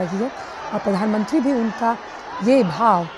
रही है और प्रधानमंत्री भी उनका ये भाव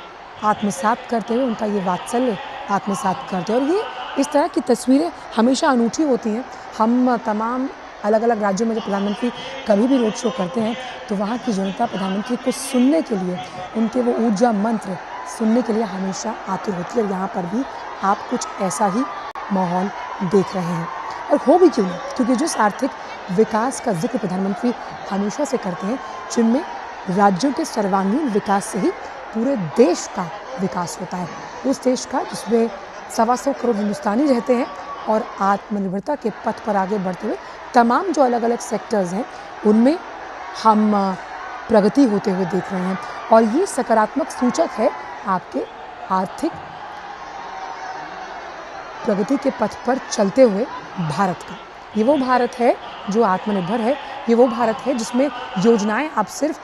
आत्मसात करते हुए, उनका ये वात्सल्य आत्मसात करते हैं। और ये इस तरह की तस्वीरें हमेशा अनूठी होती हैं। हम तमाम अलग अलग राज्यों में जब प्रधानमंत्री कभी भी रोड शो करते हैं तो वहाँ की जनता प्रधानमंत्री को सुनने के लिए, उनके वो ऊर्जा मंत्र सुनने के लिए हमेशा आतुर होती है। और यहाँ पर भी आप कुछ ऐसा ही माहौल देख रहे हैं। और हो भी क्यों नहीं, क्योंकि जिस आर्थिक विकास का जिक्र प्रधानमंत्री हमेशा से करते हैं, जिनमें राज्यों के सर्वांगीण विकास से ही पूरे देश का विकास होता है, उस देश का जिसमें 125 करोड़ हिंदुस्तानी रहते हैं और आत्मनिर्भरता के पथ पर आगे बढ़ते हुए तमाम जो अलग अलग सेक्टर्स हैं उनमें हम प्रगति होते हुए देख रहे हैं। और ये सकारात्मक सूचक है आपके आर्थिक प्रगति के पथ पर चलते हुए भारत का। ये वो भारत है जो आत्मनिर्भर है, ये वो भारत है जिसमें योजनाएं अब सिर्फ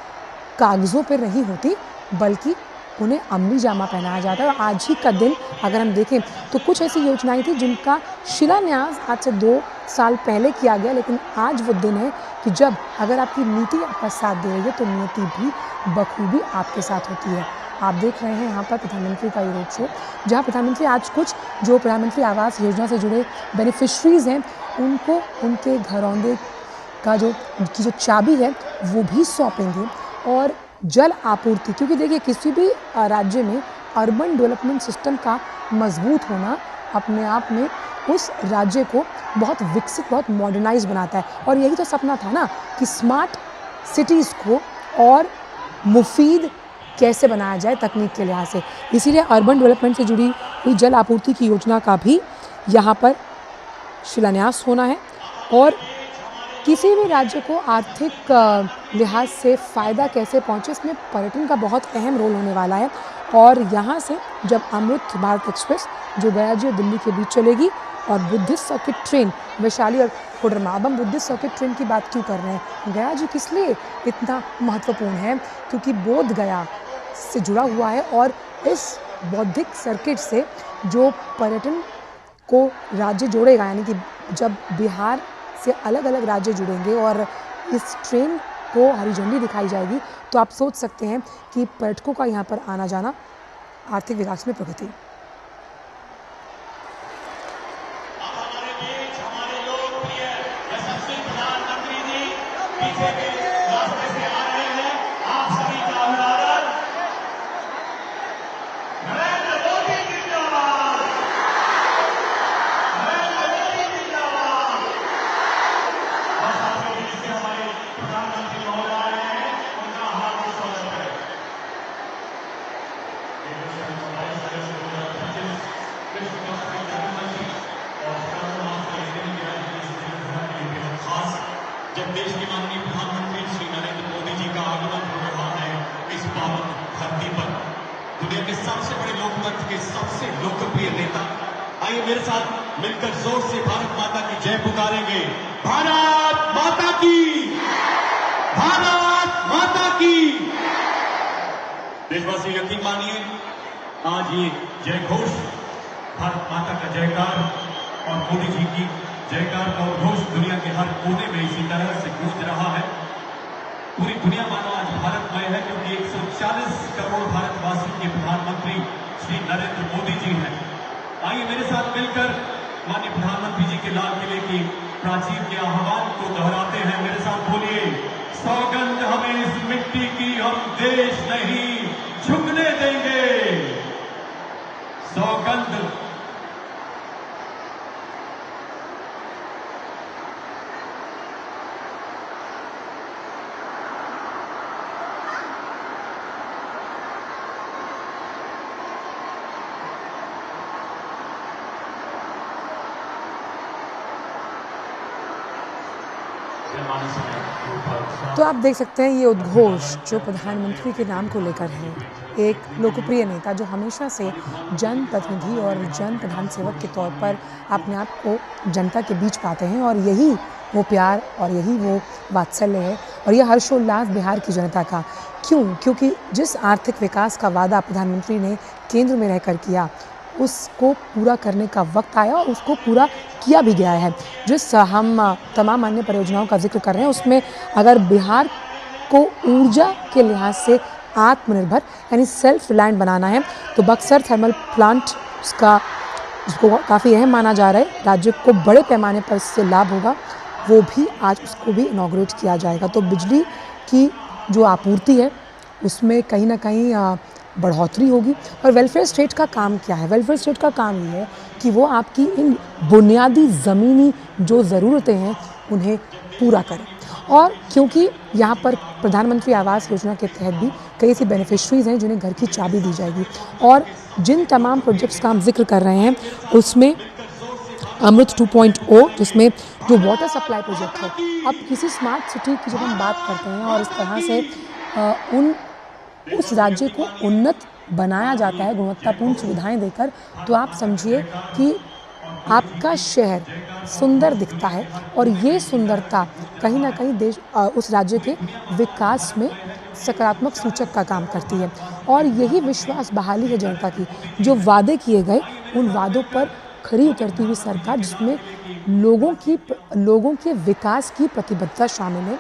कागज़ों पर नहीं होती बल्कि उन्हें अमली जामा पहनाया जाता है। और आज ही का दिन अगर हम देखें तो कुछ ऐसी योजनाएं थी जिनका शिलान्यास आज से 2 साल पहले किया गया, लेकिन आज वो दिन है कि जब अगर आपकी नीति आपका साथ दे रही है तो नियति भी बखूबी आपके साथ होती है। आप देख रहे हैं यहाँ पर प्रधानमंत्री का ये रोड शो, जहाँ प्रधानमंत्री आज कुछ जो प्रधानमंत्री आवास योजना से जुड़े बेनिफिशरीज़ हैं उनको उनके घरौंदे का जो चाबी है वो भी सौंपेंगे। और जल आपूर्ति, क्योंकि देखिए किसी भी राज्य में अर्बन डेवलपमेंट सिस्टम का मजबूत होना अपने आप में उस राज्य को बहुत विकसित, बहुत मॉडर्नाइज बनाता है। और यही तो सपना था ना कि स्मार्ट सिटीज़ को और मुफीद कैसे बनाया जाए तकनीक के लिहाज से। इसीलिए अर्बन डेवलपमेंट से जुड़ी हुई जल आपूर्ति की योजना का भी यहाँ पर शिलान्यास होना है। और किसी भी राज्य को आर्थिक लिहाज से फ़ायदा कैसे पहुँचे, इसमें पर्यटन का बहुत अहम रोल होने वाला है। और यहाँ से जब अमृत भारत एक्सप्रेस जो गया जी और दिल्ली के बीच चलेगी और बुद्धिस्ट सर्किट ट्रेन वैशाली और कोडरमा, अब हम बुद्धिस्ट सर्किट ट्रेन की बात क्यों कर रहे हैं, गया जी किस लिए इतना महत्वपूर्ण है, क्योंकि बोध गया से जुड़ा हुआ है। और इस बौद्धिक सर्किट से जो पर्यटन को राज्य जोड़ेगा, यानी कि जब बिहार से अलग अलग राज्य जुड़ेंगे और इस ट्रेन को हरी झंडी दिखाई जाएगी तो आप सोच सकते हैं कि पर्यटकों का यहाँ पर आना जाना आर्थिक विकास में प्रगति। जब देश के माननीय प्रधानमंत्री श्री नरेंद्र मोदी जी का आगमन हो रहा है इस पावन धरती पर, दुनिया के सबसे बड़े लोकतंत्र के सबसे लोकप्रिय नेता, आइए मेरे साथ मिलकर जोर से भारत माता की जय पुकारेंगे। भारत माता की, भारत माता की। देशवासी यकीन मानिए, आज ये जय घोष, भारत माता का जयकार और मोदी जी की जयकार का उद्घोष दुनिया के हर कोने में इसी तरह से गूंज रहा है। पूरी दुनिया मानो आज भारतमय है, क्योंकि 140 करोड़ भारतवासी के प्रधानमंत्री श्री नरेंद्र मोदी जी हैं। आइए मेरे साथ मिलकर माननीय प्रधानमंत्री जी के लाल किले की प्राचीर के आह्वान को दोहराते हैं। मेरे साथ बोलिए, सौगंध हमें इस मिट्टी की, हम देश नहीं झुकने देंगे। सौगंध। तो आप देख सकते हैं ये उद्घोष जो प्रधानमंत्री के नाम को लेकर है, एक लोकप्रिय नेता जो हमेशा से जनप्रतिनिधि और जन प्रधान सेवक के तौर पर अपने आप को जनता के बीच पाते हैं। और यही वो प्यार और यही वो वात्सल्य है और यह हर्षोल्लास बिहार की जनता का। क्यों? क्योंकि जिस आर्थिक विकास का वादा प्रधानमंत्री ने केंद्र में रहकर किया उसको पूरा करने का वक्त आया और उसको पूरा किया भी गया है। जिस हम तमाम अन्य परियोजनाओं का जिक्र कर रहे हैं उसमें अगर बिहार को ऊर्जा के लिहाज से आत्मनिर्भर यानी सेल्फ रिलायंट बनाना है। तो बक्सर थर्मल प्लांट उसको काफ़ी अहम माना जा रहा है, राज्य को बड़े पैमाने पर इससे लाभ होगा, वो भी आज उसको भी इनॉग्रेट किया जाएगा। तो बिजली की जो आपूर्ति है उसमें कहीं ना कहीं बढ़ोतरी होगी। और वेलफेयर स्टेट का काम क्या है? वेलफेयर स्टेट का काम ये है कि वो आपकी इन बुनियादी ज़मीनी जो ज़रूरतें हैं उन्हें पूरा करें। और क्योंकि यहाँ पर प्रधानमंत्री आवास योजना के तहत भी कई ऐसी बेनिफिशरीज़ हैं जिन्हें घर की चाबी दी जाएगी। और जिन तमाम प्रोजेक्ट्स का हम जिक्र कर रहे हैं उसमें अमृत 2.0 जिसमें जो वाटर सप्लाई प्रोजेक्ट है, अब किसी स्मार्ट सिटी की जब हम बात करते हैं और इस तरह से उस राज्य को उन्नत बनाया जाता है गुणवत्तापूर्ण सुविधाएं देकर, तो आप समझिए कि आपका शहर सुंदर दिखता है और ये सुंदरता कहीं ना कहीं उस राज्य के विकास में सकारात्मक सूचक का काम करती है। और यही विश्वास बहाली है जनता की, जो वादे किए गए उन वादों पर खरी उतरती हुई सरकार, जिसमें लोगों के विकास की प्रतिबद्धता शामिल है,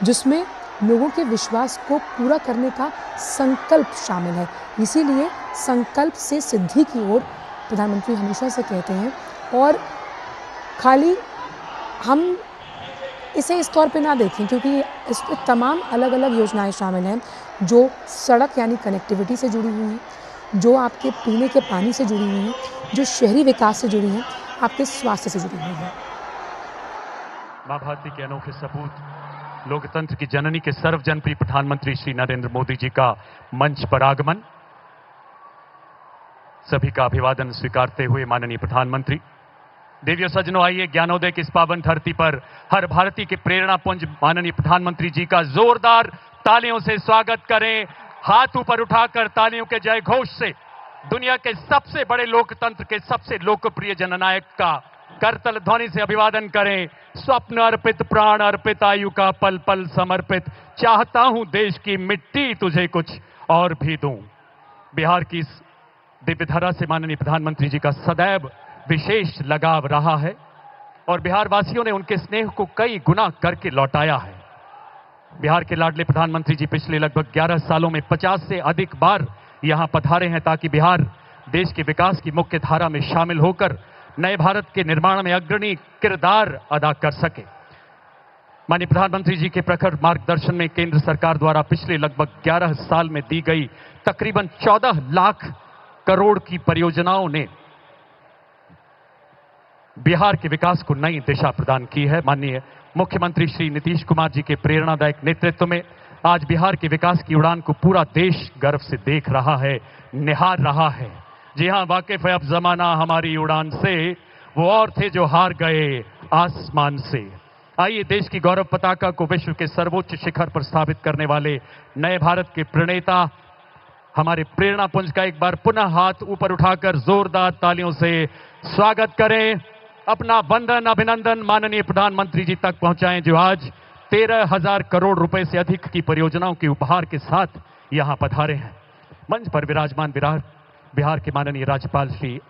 जिसमें लोगों के विश्वास को पूरा करने का संकल्प शामिल है। इसीलिए संकल्प से सिद्धि की ओर प्रधानमंत्री हमेशा से कहते हैं। और खाली हम इसे इस तौर पे ना देखें, क्योंकि इसमें तमाम अलग अलग योजनाएं शामिल हैं जो सड़क यानी कनेक्टिविटी से जुड़ी हुई हैं, जो आपके पीने के पानी से जुड़ी हुई हैं, जो शहरी विकास से जुड़ी हैं, आपके स्वास्थ्य से जुड़ी हुई हैं। मां भारती के अनोखे सपूत, लोकतंत्र की जननी के सर्वजनप्रिय प्रधानमंत्री श्री नरेंद्र मोदी जी का मंच पर आगमन। सभी का अभिवादन स्वीकारते हुए माननीय प्रधानमंत्री, देवियों सज्जनों, आइए ज्ञानोदय की इस पावन धरती पर हर भारतीय के प्रेरणा पुंज माननीय प्रधानमंत्री जी का जोरदार तालियों से स्वागत करें। हाथ ऊपर उठाकर तालियों के जय घोष से दुनिया के सबसे बड़े लोकतंत्र के सबसे लोकप्रिय जननायक का करतल ध्वनि से अभिवादन करें। स्वप्न अर्पित, प्राण अर्पित, आयु का पल पल समर्पित, चाहता हूं देश की मिट्टी तुझे कुछ और भी दूं। बिहार की इस दिव्य धरा से माननीय प्रधानमंत्री जी का सदैव विशेष लगाव रहा है और बिहार वासियों ने उनके स्नेह को कई गुना करके लौटाया है। बिहार के लाडले प्रधानमंत्री जी पिछले लगभग 11 सालों में 50 से अधिक बार यहां पधारे हैं ताकि बिहार देश के विकास की मुख्य धारा में शामिल होकर नए भारत के निर्माण में अग्रणी किरदार अदा कर सके। माननीय प्रधानमंत्री जी के प्रखर मार्गदर्शन में केंद्र सरकार द्वारा पिछले लगभग 11 साल में दी गई तकरीबन 14 लाख करोड़ की परियोजनाओं ने बिहार के विकास को नई दिशा प्रदान की है। माननीय मुख्यमंत्री श्री नीतीश कुमार जी के प्रेरणादायक नेतृत्व में आज बिहार के विकास की उड़ान को पूरा देश गर्व से देख रहा है, निहार रहा है। जी हां, वाकिफ है अब जमाना हमारी उड़ान से, वो और थे जो हार गए आसमान से। आइए देश की गौरव पताका को विश्व के सर्वोच्च शिखर पर स्थापित करने वाले नए भारत के प्रणेता हमारे प्रेरणा पुंज का एक बार पुनः हाथ ऊपर उठाकर जोरदार तालियों से स्वागत करें। अपना वंदन अभिनंदन माननीय प्रधानमंत्री जी तक पहुंचाएं, जो आज 13,000 करोड़ रुपए से अधिक की परियोजनाओं के उपहार के साथ यहां पधारे हैं। मंच पर विराजमान बिहार के माननीय राज्यपाल श्री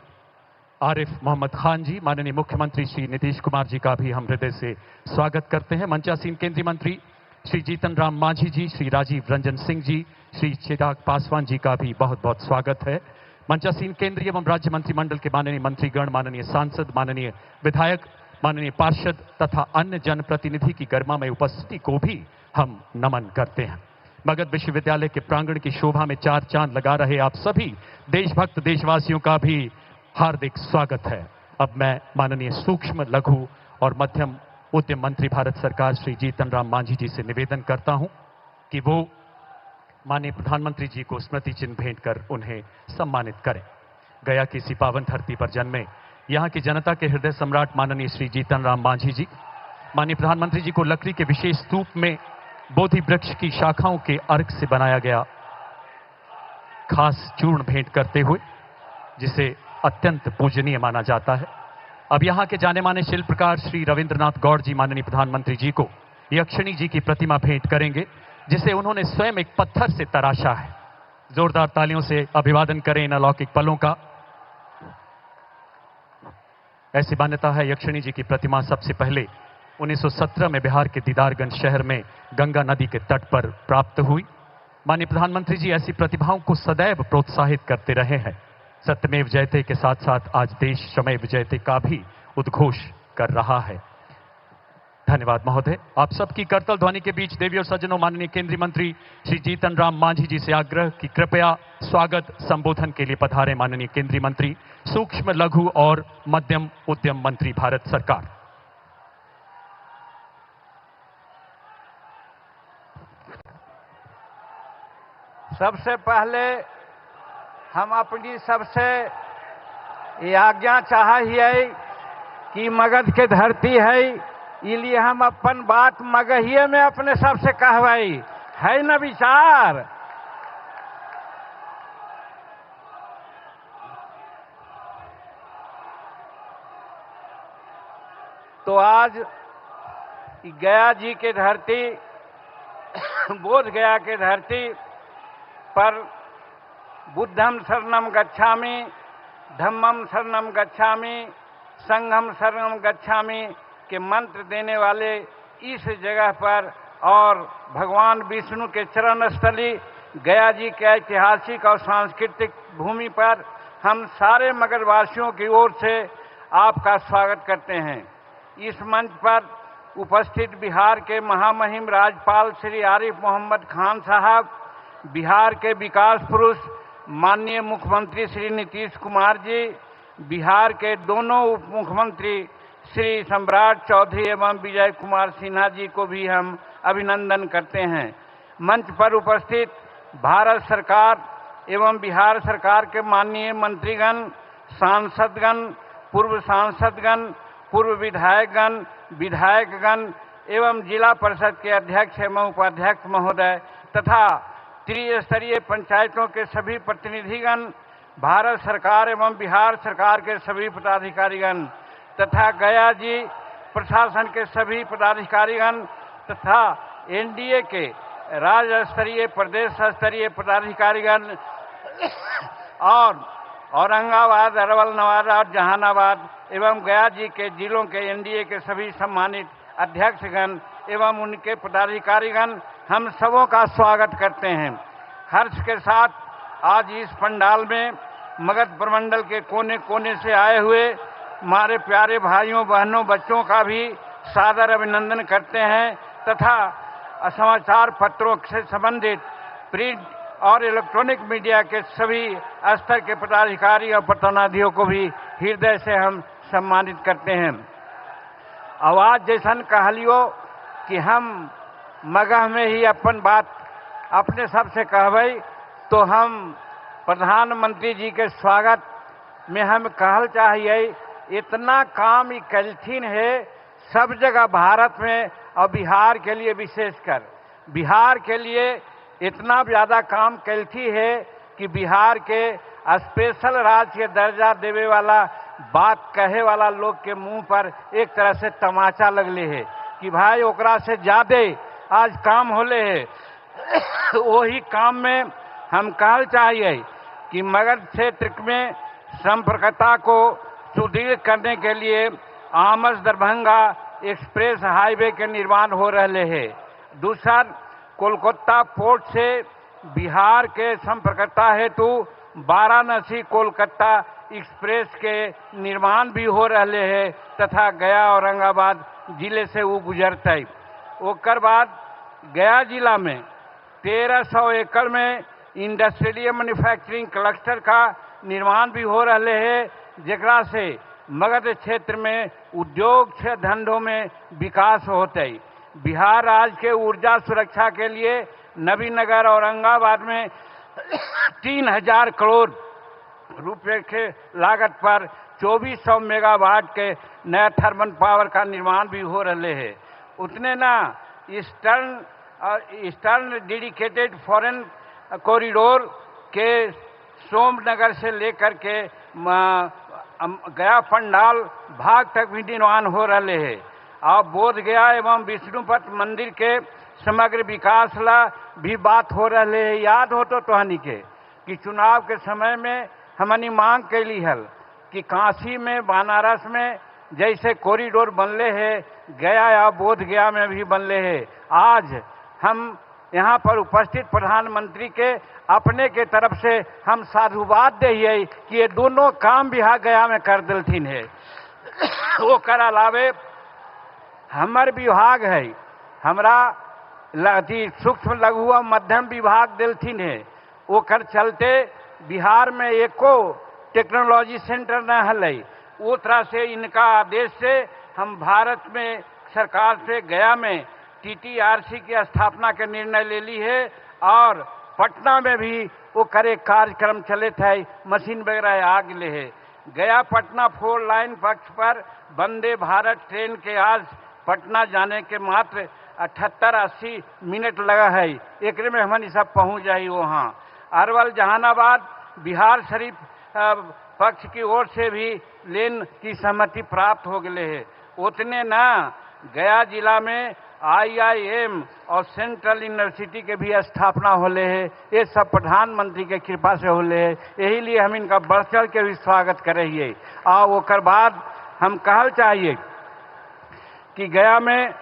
आरिफ मोहम्मद खान जी, माननीय मुख्यमंत्री श्री नीतीश कुमार जी का भी हम हृदय से स्वागत करते हैं। मंचासीन केंद्रीय मंत्री श्री जीतन राम मांझी जी, श्री राजीव रंजन सिंह जी, श्री चिराग पासवान जी का भी बहुत बहुत स्वागत है। मंचासीन केंद्रीय एवं राज्य मंत्रिमंडल के माननीय मंत्रीगण, माननीय सांसद, माननीय विधायक, माननीय पार्षद तथा अन्य जनप्रतिनिधि की गरिमामय उपस्थिति को भी हम नमन करते हैं। मगध विश्वविद्यालय के प्रांगण की शोभा में चार चांद लगा रहे आप सभी देशभक्त देशवासियों का भी हार्दिक स्वागत है। अब मैं माननीय सूक्ष्म, लघु और मध्यम उद्यम मंत्री भारत सरकार श्री जीतन राम मांझी जी से निवेदन करता हूं कि वो माननीय प्रधानमंत्री जी को स्मृति चिन्ह भेंट कर उन्हें सम्मानित करें। गया की इसी पावन धरती पर जन्मे यहाँ की जनता के हृदय सम्राट माननीय श्री जीतन राम मांझी जी माननीय प्रधानमंत्री जी को लकड़ी के विशेष स्तूप में बोधि वृक्ष की शाखाओं के अर्क से बनाया गया खास चूर्ण भेंट करते हुए, जिसे अत्यंत पूजनीय माना जाता है। अब यहाँ के जाने माने शिल्पकार श्री रविंद्रनाथ गौड़ जी माननीय प्रधानमंत्री जी को यक्षिणी जी की प्रतिमा भेंट करेंगे, जिसे उन्होंने स्वयं एक पत्थर से तराशा है। जोरदार तालियों से अभिवादन करें इन अलौकिक पलों का। ऐसी मान्यता है यक्षिणी जी की प्रतिमा सबसे पहले 1917 में बिहार के दीदारगंज शहर में गंगा नदी के तट पर प्राप्त हुई। माननीय प्रधानमंत्री जी ऐसी प्रतिभाओं को सदैव प्रोत्साहित करते रहे हैं। सत्यमेव जयते के साथ साथ आज देश श्रमेव जयते का भी उद्घोष कर रहा है। धन्यवाद महोदय। आप सबकी करतल ध्वनि के बीच देवी और सज्जनों, माननीय केंद्रीय मंत्री श्री जीतन राम मांझी जी से आग्रह कि कृपया स्वागत संबोधन के लिए पधारें। माननीय केंद्रीय मंत्री, सूक्ष्म लघु और मध्यम उद्यम मंत्री, भारत सरकार। सबसे पहले हम अपनी सबसे ये आज्ञा चाहिए कि मगध के धरती है, इसलिए हम अपन बात मगहिए में अपने सबसे कहवाई है न विचार। तो आज गया जी के धरती, बोध गया के धरती पर बुद्धम शरणम गच्छामि, धम्मम शरणम गच्छामि, संघम शरणम गच्छामि के मंत्र देने वाले इस जगह पर और भगवान विष्णु के चरण स्थली गया जी के ऐतिहासिक और सांस्कृतिक भूमि पर हम सारे मगधवासियों की ओर से आपका स्वागत करते हैं। इस मंच पर उपस्थित बिहार के महामहिम राज्यपाल श्री आरिफ मोहम्मद खान साहब, बिहार के विकास पुरुष माननीय मुख्यमंत्री श्री नीतीश कुमार जी, बिहार के दोनों उप मुख्यमंत्री श्री सम्राट चौधरी एवं विजय कुमार सिन्हा जी को भी हम अभिनंदन करते हैं। मंच पर उपस्थित भारत सरकार एवं बिहार सरकार के माननीय मंत्रीगण, सांसदगण, पूर्व सांसदगण, पूर्व विधायकगण, विधायकगण एवं जिला परिषद के अध्यक्ष एवं उपाध्यक्ष महोदय तथा त्रिस्तरीय पंचायतों के सभी प्रतिनिधिगण, भारत सरकार एवं बिहार सरकार के सभी पदाधिकारीगण तथा गया जी प्रशासन के सभी पदाधिकारीगण तथा एनडीए के राज्य स्तरीय, प्रदेश स्तरीय पदाधिकारीगण और औरंगाबाद, अरवल, नवादा, जहानाबाद एवं गया जी के जिलों के एनडीए के सभी सम्मानित अध्यक्षगण एवं उनके पदाधिकारीगण, हम सबों का स्वागत करते हैं। हर्ष के साथ आज इस पंडाल में मगध प्रमंडल के कोने कोने से आए हुए हमारे प्यारे भाइयों बहनों बच्चों का भी सादर अभिनंदन करते हैं तथा समाचार पत्रों से संबंधित प्रिंट और इलेक्ट्रॉनिक मीडिया के सभी स्तर के पदाधिकारी और प्रतिनिधियों को भी हृदय से हम सम्मानित करते हैं। आवाज जैसन कहलियो कि हम मगह में ही अपन बात अपने सबसे कहबई, तो हम प्रधानमंत्री जी के स्वागत में हम कहल चाहिए, इतना काम ही कलथिन है सब जगह भारत में और बिहार के लिए विशेषकर बिहार के लिए इतना ज़्यादा काम कलथी है कि बिहार के स्पेशल राज्य के दर्जा देवे वाला बात कहे वाला लोग के मुंह पर एक तरह से तमाचा लगले है कि भाई ओकरा से ज़्यादा आज काम होले है। वही काम में हम कहल चाहिए कि मगध क्षेत्र में संपर्कता को सुदृढ़ करने के लिए आमस दरभंगा एक्सप्रेस हाईवे के निर्माण हो रहे हैं। दूसरा, कोलकाता पोर्ट से बिहार के संपर्कता हेतु वाराणसी कोलकाता एक्सप्रेस के निर्माण भी हो रहे हैं तथा गया औरंगाबाद जिले से वो गुजरते। ओकर बाद गया जिला में 1300 एकड़ में इंडस्ट्रियल मैन्युफैक्चरिंग क्लस्टर का निर्माण भी हो रहे हैं, जेकरा से मगध क्षेत्र में उद्योग से धंधों में विकास होते। बिहार राज्य के ऊर्जा सुरक्षा के लिए नबीनगर औरंगाबाद में 3000 करोड़ रुपए के लागत पर 2400 मेगावाट के नया थर्मल पावर का निर्माण भी हो रहे हैं। उतने ना ईस्टर्न डेडिकेटेड फॉरेन कॉरिडोर के सोमनगर से लेकर के गया पंडाल भाग तक भी निर्माण हो रहे हैं। और बोध गया एवं विष्णुपद मंदिर के समग्र विकास ला भी बात हो रहे है। याद हो तो तोहनी के कि चुनाव के समय में हमनी मांग कैली हल कि काशी में बनारस में जैसे कॉरिडोर बनले है, गया या बोध गया में भी बनले है। आज हम यहाँ पर उपस्थित प्रधानमंत्री के अपने के तरफ से हम साधुवाद दे कि ये दोनों काम भी गया में कर दिलथिन है। वो कर अलावे हमर विभाग है, हमरा सूक्ष्म लघु और मध्यम विभाग दिलथिन है। वो कर चलते बिहार में एको टेक्नोलॉजी सेंटर न हल। वो तरह से इनका आदेश से हम भारत में सरकार से गया में TTRC की स्थापना के निर्णय ले ली है और पटना में भी वो करे कार्यक्रम चले थे, मशीन वगैरह आ गए है। गया पटना 4 लाइन पक्ष पर वंदे भारत ट्रेन के आज पटना जाने के मात्र 78-80 मिनट लगा है। एक में हमन सब पहुँच जाये वहाँ। अरवल जहानाबाद बिहार शरीफ पक्ष की ओर से भी लेन की सहमति प्राप्त हो गए है। उतने ना गया जिला में IIM और सेंट्रल यूनिवर्सिटी के भी स्थापना होले है। ये सब प्रधानमंत्री के कृपा से होले है। यही लिए हम इनका बढ़ चढ़ के भी स्वागत करिए। और ओकर बाद हम कहल चाहिए कि गया में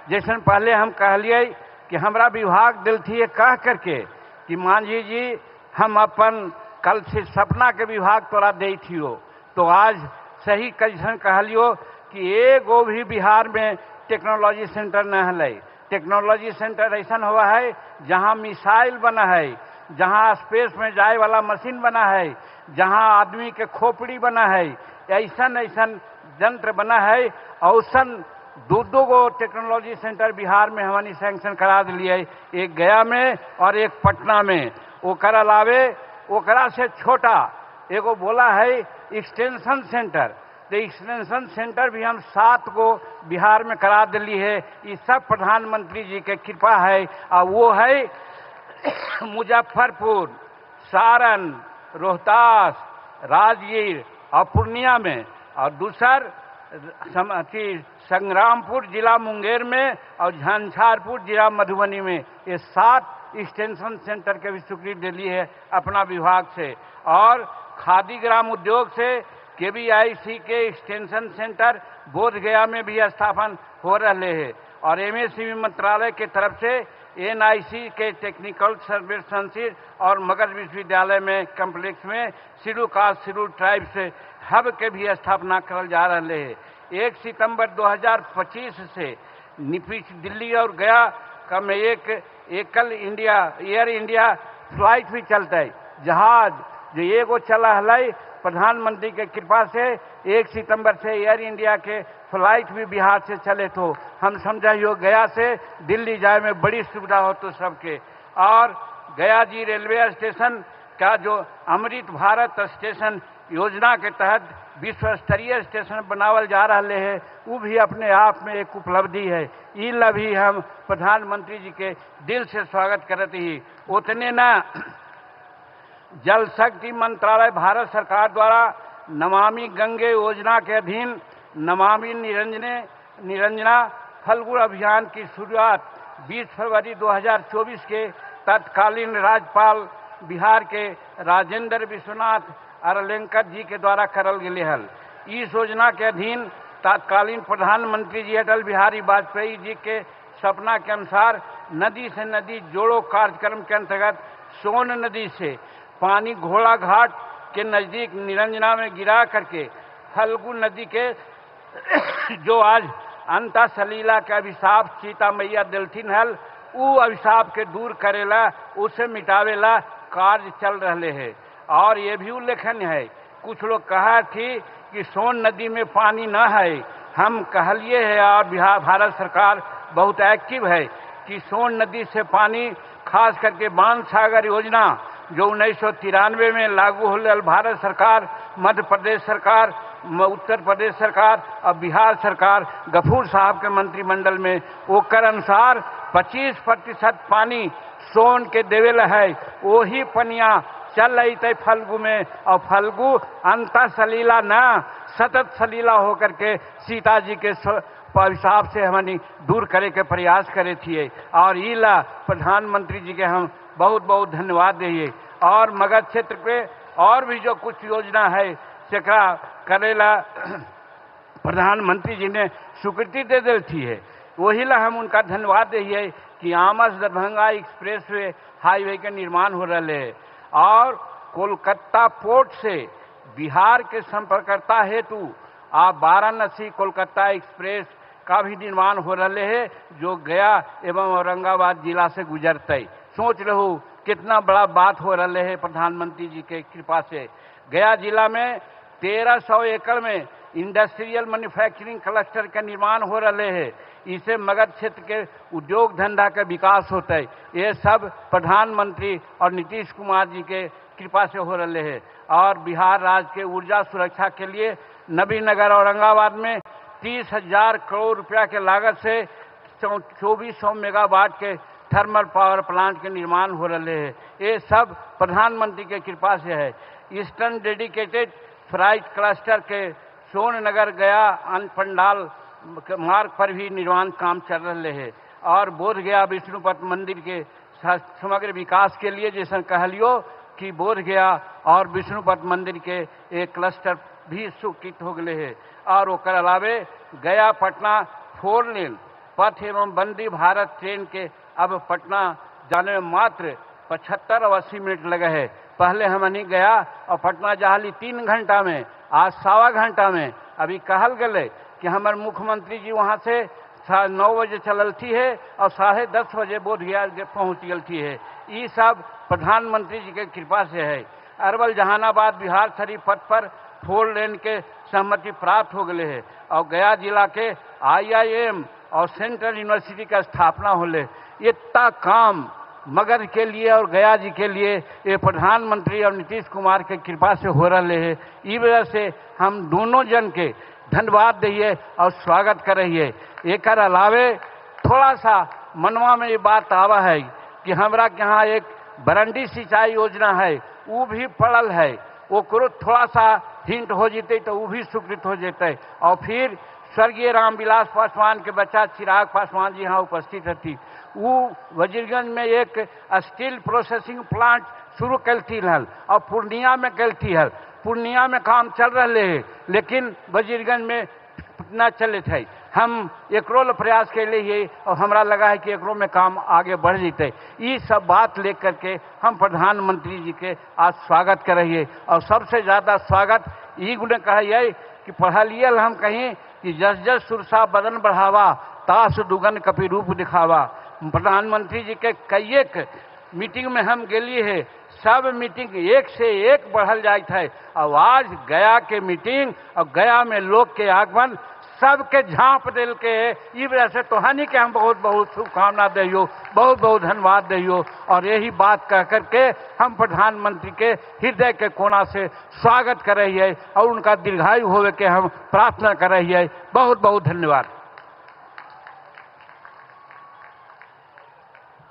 जैसे पहले हम कहलिए कि हमरा विभाग दिल थी कह करके कि मांझी जी हम अपन कल से सपना के विभाग तोरा दे थियो, तो आज सही कैसन कहलियो कि एगो भी बिहार में टेक्नोलॉजी सेंटर न है। टेक्नोलॉजी सेंटर ऐसा हुआ है जहां मिसाइल बना है, जहां स्पेस में जाए वाला मशीन बना है, जहां आदमी के खोपड़ी बना है, ऐसा यंत्र बना है। औसन दो गो टेक्नोलॉजी सेंटर बिहार में हमने सैंक्शन करा दिए, एक गया में और एक पटना में। ओकर अलावे ओकरा से छोटा एगो बोला है एक्सटेंशन सेंटर, तो एक्सटेंशन सेंटर भी हम 7 गो बिहार में करा दिली है। ये सब प्रधानमंत्री जी के कृपा है। और वो है मुजफ्फरपुर, सारण, रोहतास, राजगीर और पूर्णिया में, और दूसर संग्रामपुर जिला मुंगेर में और झंझारपुर जिला मधुबनी में। ये 7 एक्सटेंशन सेंटर के भी स्वीकृति दिली है अपना विभाग से। और खादी ग्राम उद्योग से KVIC के एक्सटेंशन सेंटर बोध गया में भी स्थापन हो रहे हैं। और MSCB मंत्रालय के तरफ से NIC के टेक्निकल सर्विस संस्था और मगध विश्वविद्यालय में कम्प्लेक्स में शेड्यूल कास्ट शेड्यूल ट्राइब से हब के भी स्थापना करल जा रहे हैं। 1 सितंबर 2025 से दिल्ली और गया का में एक एकल इंडिया एयर इंडिया फ्लाइट भी चलता है। जहाज जो एगो चला है प्रधानमंत्री के कृपा से 1 सितंबर से एयर इंडिया के फ्लाइट भी बिहार से चले, तो हम समझाइयो गया से दिल्ली जाए में बड़ी सुविधा हो तो सबके। और गया जी रेलवे स्टेशन का जो अमृत भारत स्टेशन योजना के तहत विश्व स्तरीय स्टेशन बनावल जा रहे हैं, वो भी अपने आप में एक उपलब्धि है। इला भी हम प्रधानमंत्री जी के दिल से स्वागत करते ही। उतने ना जल शक्ति मंत्रालय भारत सरकार द्वारा नमामि गंगे योजना के अधीन नमामि निरंजना फल्गु अभियान की शुरुआत 20 फरवरी 2024 के तत्कालीन राज्यपाल बिहार के राजेंद्र विश्वनाथ अरलेंकर जी के द्वारा करल गए हल। इस योजना के अधीन तत्कालीन प्रधानमंत्री जी अटल बिहारी वाजपेयी जी के सपना के अनुसार नदी से नदी जोड़ो कार्यक्रम के अंतर्गत सोन नदी से पानी घोड़ा घाट के नजदीक निरंजना में गिरा करके फल्गु नदी के जो आज अंता सलीला के अभिशाप सीता मैया दिलथिन हल, वो अभिशाप के दूर करेला, उसे मिटावेला कार्य चल रहे हैं। और ये भी उल्लेखनीय है, कुछ लोग कहा थी कि सोन नदी में पानी न है। हम कहलिए है और बिहार भारत सरकार बहुत एक्टिव है कि सोन नदी से पानी खास करके बांध सागर योजना जो 1993 में लागू हो भारत सरकार, मध्य प्रदेश सरकार, उत्तर प्रदेश सरकार और बिहार सरकार गफूर साहब के मंत्रिमंडल में ओकर अनुसार 25% पानी सोन के देवेला है। वही पनिया चल रही थे फल्गु में, और फल्गु अंत सलीला न सतत सलीला होकर के सीता जी के हिसाब से हमने दूर करे के प्रयास करे थे। और इला प्रधानमंत्री जी के हम बहुत बहुत धन्यवाद दिए। और मगध क्षेत्र पे और भी जो कुछ योजना है सेकरा करेला प्रधानमंत्री जी ने स्वीकृति दे दिलती है। वही ला हम उनका धन्यवाद दिए कि Amas Darbhanga express way highway के निर्माण हो रहे है और कोलकाता पोर्ट से बिहार के संपर्कता हेतु आप वाराणसी कोलकाता एक्सप्रेस का भी निर्माण हो रहे है जो गया एवं औरंगाबाद जिला से गुजरते। सोच रहो कितना बड़ा बात हो रहे है प्रधानमंत्री जी के कृपा से। गया जिला में 1300 एकड़ में इंडस्ट्रियल मैन्युफैक्चरिंग क्लस्टर का निर्माण हो रहे है। इससे मगध क्षेत्र के उद्योग धंधा का विकास होता है। ये सब प्रधानमंत्री और नीतीश कुमार जी के कृपा से हो रहे है। और बिहार राज्य के ऊर्जा सुरक्षा के लिए नबीनगर औरंगाबाद में 30,000 करोड़ रुपया के लागत से 2400 मेगावाट के थर्मल पावर प्लांट के निर्माण हो रहे हैं। ये सब प्रधानमंत्री के कृपा से है। ईस्टर्न डेडिकेटेड फ्राइट क्लस्टर के सोननगर गया पंडाल मार्ग पर भी निर्माण काम चल रहे हैं। और बोध गया विष्णुपद मंदिर के समग्र विकास के लिए जैसा कहलियो कि बोध गया और विष्णुपद मंदिर के एक क्लस्टर भी स्वीकृत हो गए हैं। और ओकर अलावे गया पटना 4 लेन पथ एवं वंदे भारत ट्रेन के अब पटना जाने में मात्र 75 और 80 मिनट लगे है। पहले हम नहीं गया और पटना जहाली 3 घंटा में, आज 1.25 घंटा में। अभी कहल गए कि हमारे मुख्यमंत्री जी वहाँ से 9 बजे चलती है और 10:30 बजे बोध गया पहुँच गलती है। ये सब प्रधानमंत्री जी के कृपा से है। अरवल जहानाबाद बिहार शरीफ पथ पर 4 लेन के सहमति प्राप्त हो गए है और गया जिला के IIM और सेंट्रल यूनिवर्सिटी का स्थापना होले। इतना काम मगध के लिए और गया जी के लिए ये प्रधानमंत्री और नीतीश कुमार के कृपा से हो रहे हैं। इस वजह से हम दोनों जन के धन्यवाद दिए और स्वागत कर रही है। एक अलावे थोड़ा सा मनवा में ये बात आवा है कि हमरा के यहाँ एक बरंडी सिंचाई योजना है, वो भी पड़ल है। वो करो थोड़ा सा हिंट हो जीते तो वो भी स्वीकृत हो जाते। और फिर स्वर्गीय रामविलास पासवान के बच्चा चिराग पासवान जी यहाँ उपस्थित रहती। वो वजीरगंज में एक स्टील प्रोसेसिंग प्लांट शुरू कलती हल और पूर्णिया में कलती हल। पूर्णिया में काम चल रहे है लेकिन वजीरगंज में न चले थे। हम एकरो प्रयास के लिए और हमरा लगा है कि एकरो में काम आगे बढ़ जीते। ये सब बात लेकर के हम प्रधानमंत्री जी के आज स्वागत कर रही है। और सबसे ज़्यादा स्वागत ये गुण कहिए कि पढ़लियल हम कहीं कि जस जस सुरसा बदन बढ़ावा तास दुगन कपि रूप दिखावा। प्रधानमंत्री जी के कई एक मीटिंग में हम गेली है, सब मीटिंग एक से एक बढ़ल जाए है। और आज गया के मीटिंग और गया में लोग के आगमन सबके झांप दिल के है। इस वजह से तोहानी के हम बहुत बहुत शुभकामना दियो, बहुत बहुत धन्यवाद दियो। और यही बात कह करके हम प्रधानमंत्री के हृदय के कोना से स्वागत कर रही है और उनका दीर्घायु होवे के हम प्रार्थना कर रही है। बहुत बहुत धन्यवाद।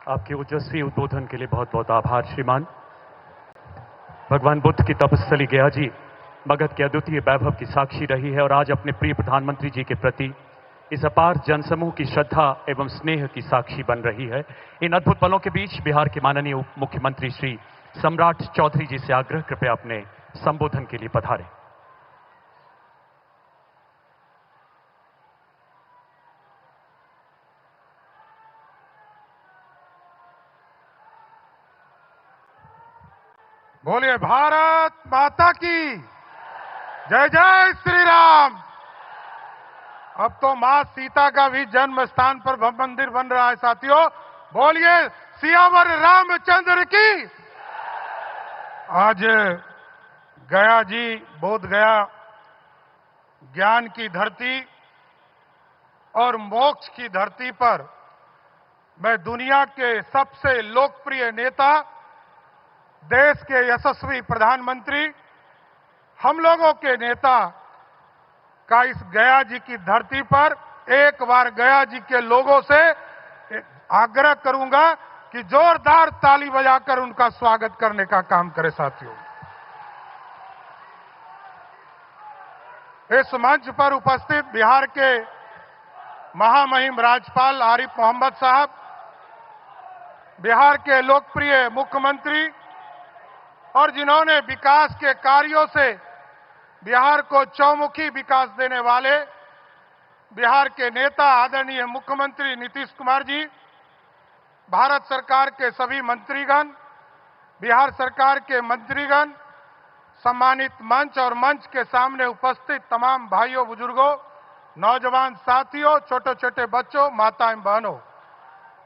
आपके ओजस्वी उद्बोधन के लिए बहुत बहुत आभार श्रीमान। भगवान बुद्ध की तपस्थली गया जी मगध के अद्वितीय वैभव की साक्षी रही है और आज अपने प्रिय प्रधानमंत्री जी के प्रति इस अपार जनसमूह की श्रद्धा एवं स्नेह की साक्षी बन रही है। इन अद्भुत पलों के बीच बिहार के माननीय उप मुख्यमंत्री श्री सम्राट चौधरी जी से आग्रह कृपया अपने संबोधन के लिए पधारें। बोलिए भारत माता की जय। जय श्री राम। अब तो मां सीता का भी जन्म स्थान पर मंदिर बन रहा है साथियों। बोलिए सियावर रामचंद्र की। आज गया जी बोध गया ज्ञान की धरती और मोक्ष की धरती पर मैं दुनिया के सबसे लोकप्रिय नेता, देश के यशस्वी प्रधानमंत्री, हम लोगों के नेता का इस गया जी की धरती पर एक बार गया जी के लोगों से आग्रह करूंगा कि जोरदार ताली बजाकर उनका स्वागत करने का काम करें साथियों। इस मंच पर उपस्थित बिहार के महामहिम राज्यपाल आरिफ मोहम्मद साहब, बिहार के लोकप्रिय मुख्यमंत्री और जिन्होंने विकास के कार्यों से बिहार को चौमुखी विकास देने वाले बिहार के नेता आदरणीय मुख्यमंत्री नीतीश कुमार जी, भारत सरकार के सभी मंत्रीगण, बिहार सरकार के मंत्रीगण, सम्मानित मंच और मंच के सामने उपस्थित तमाम भाइयों बुजुर्गों, नौजवान साथियों, छोटे छोटे बच्चों, माताएं बहनों,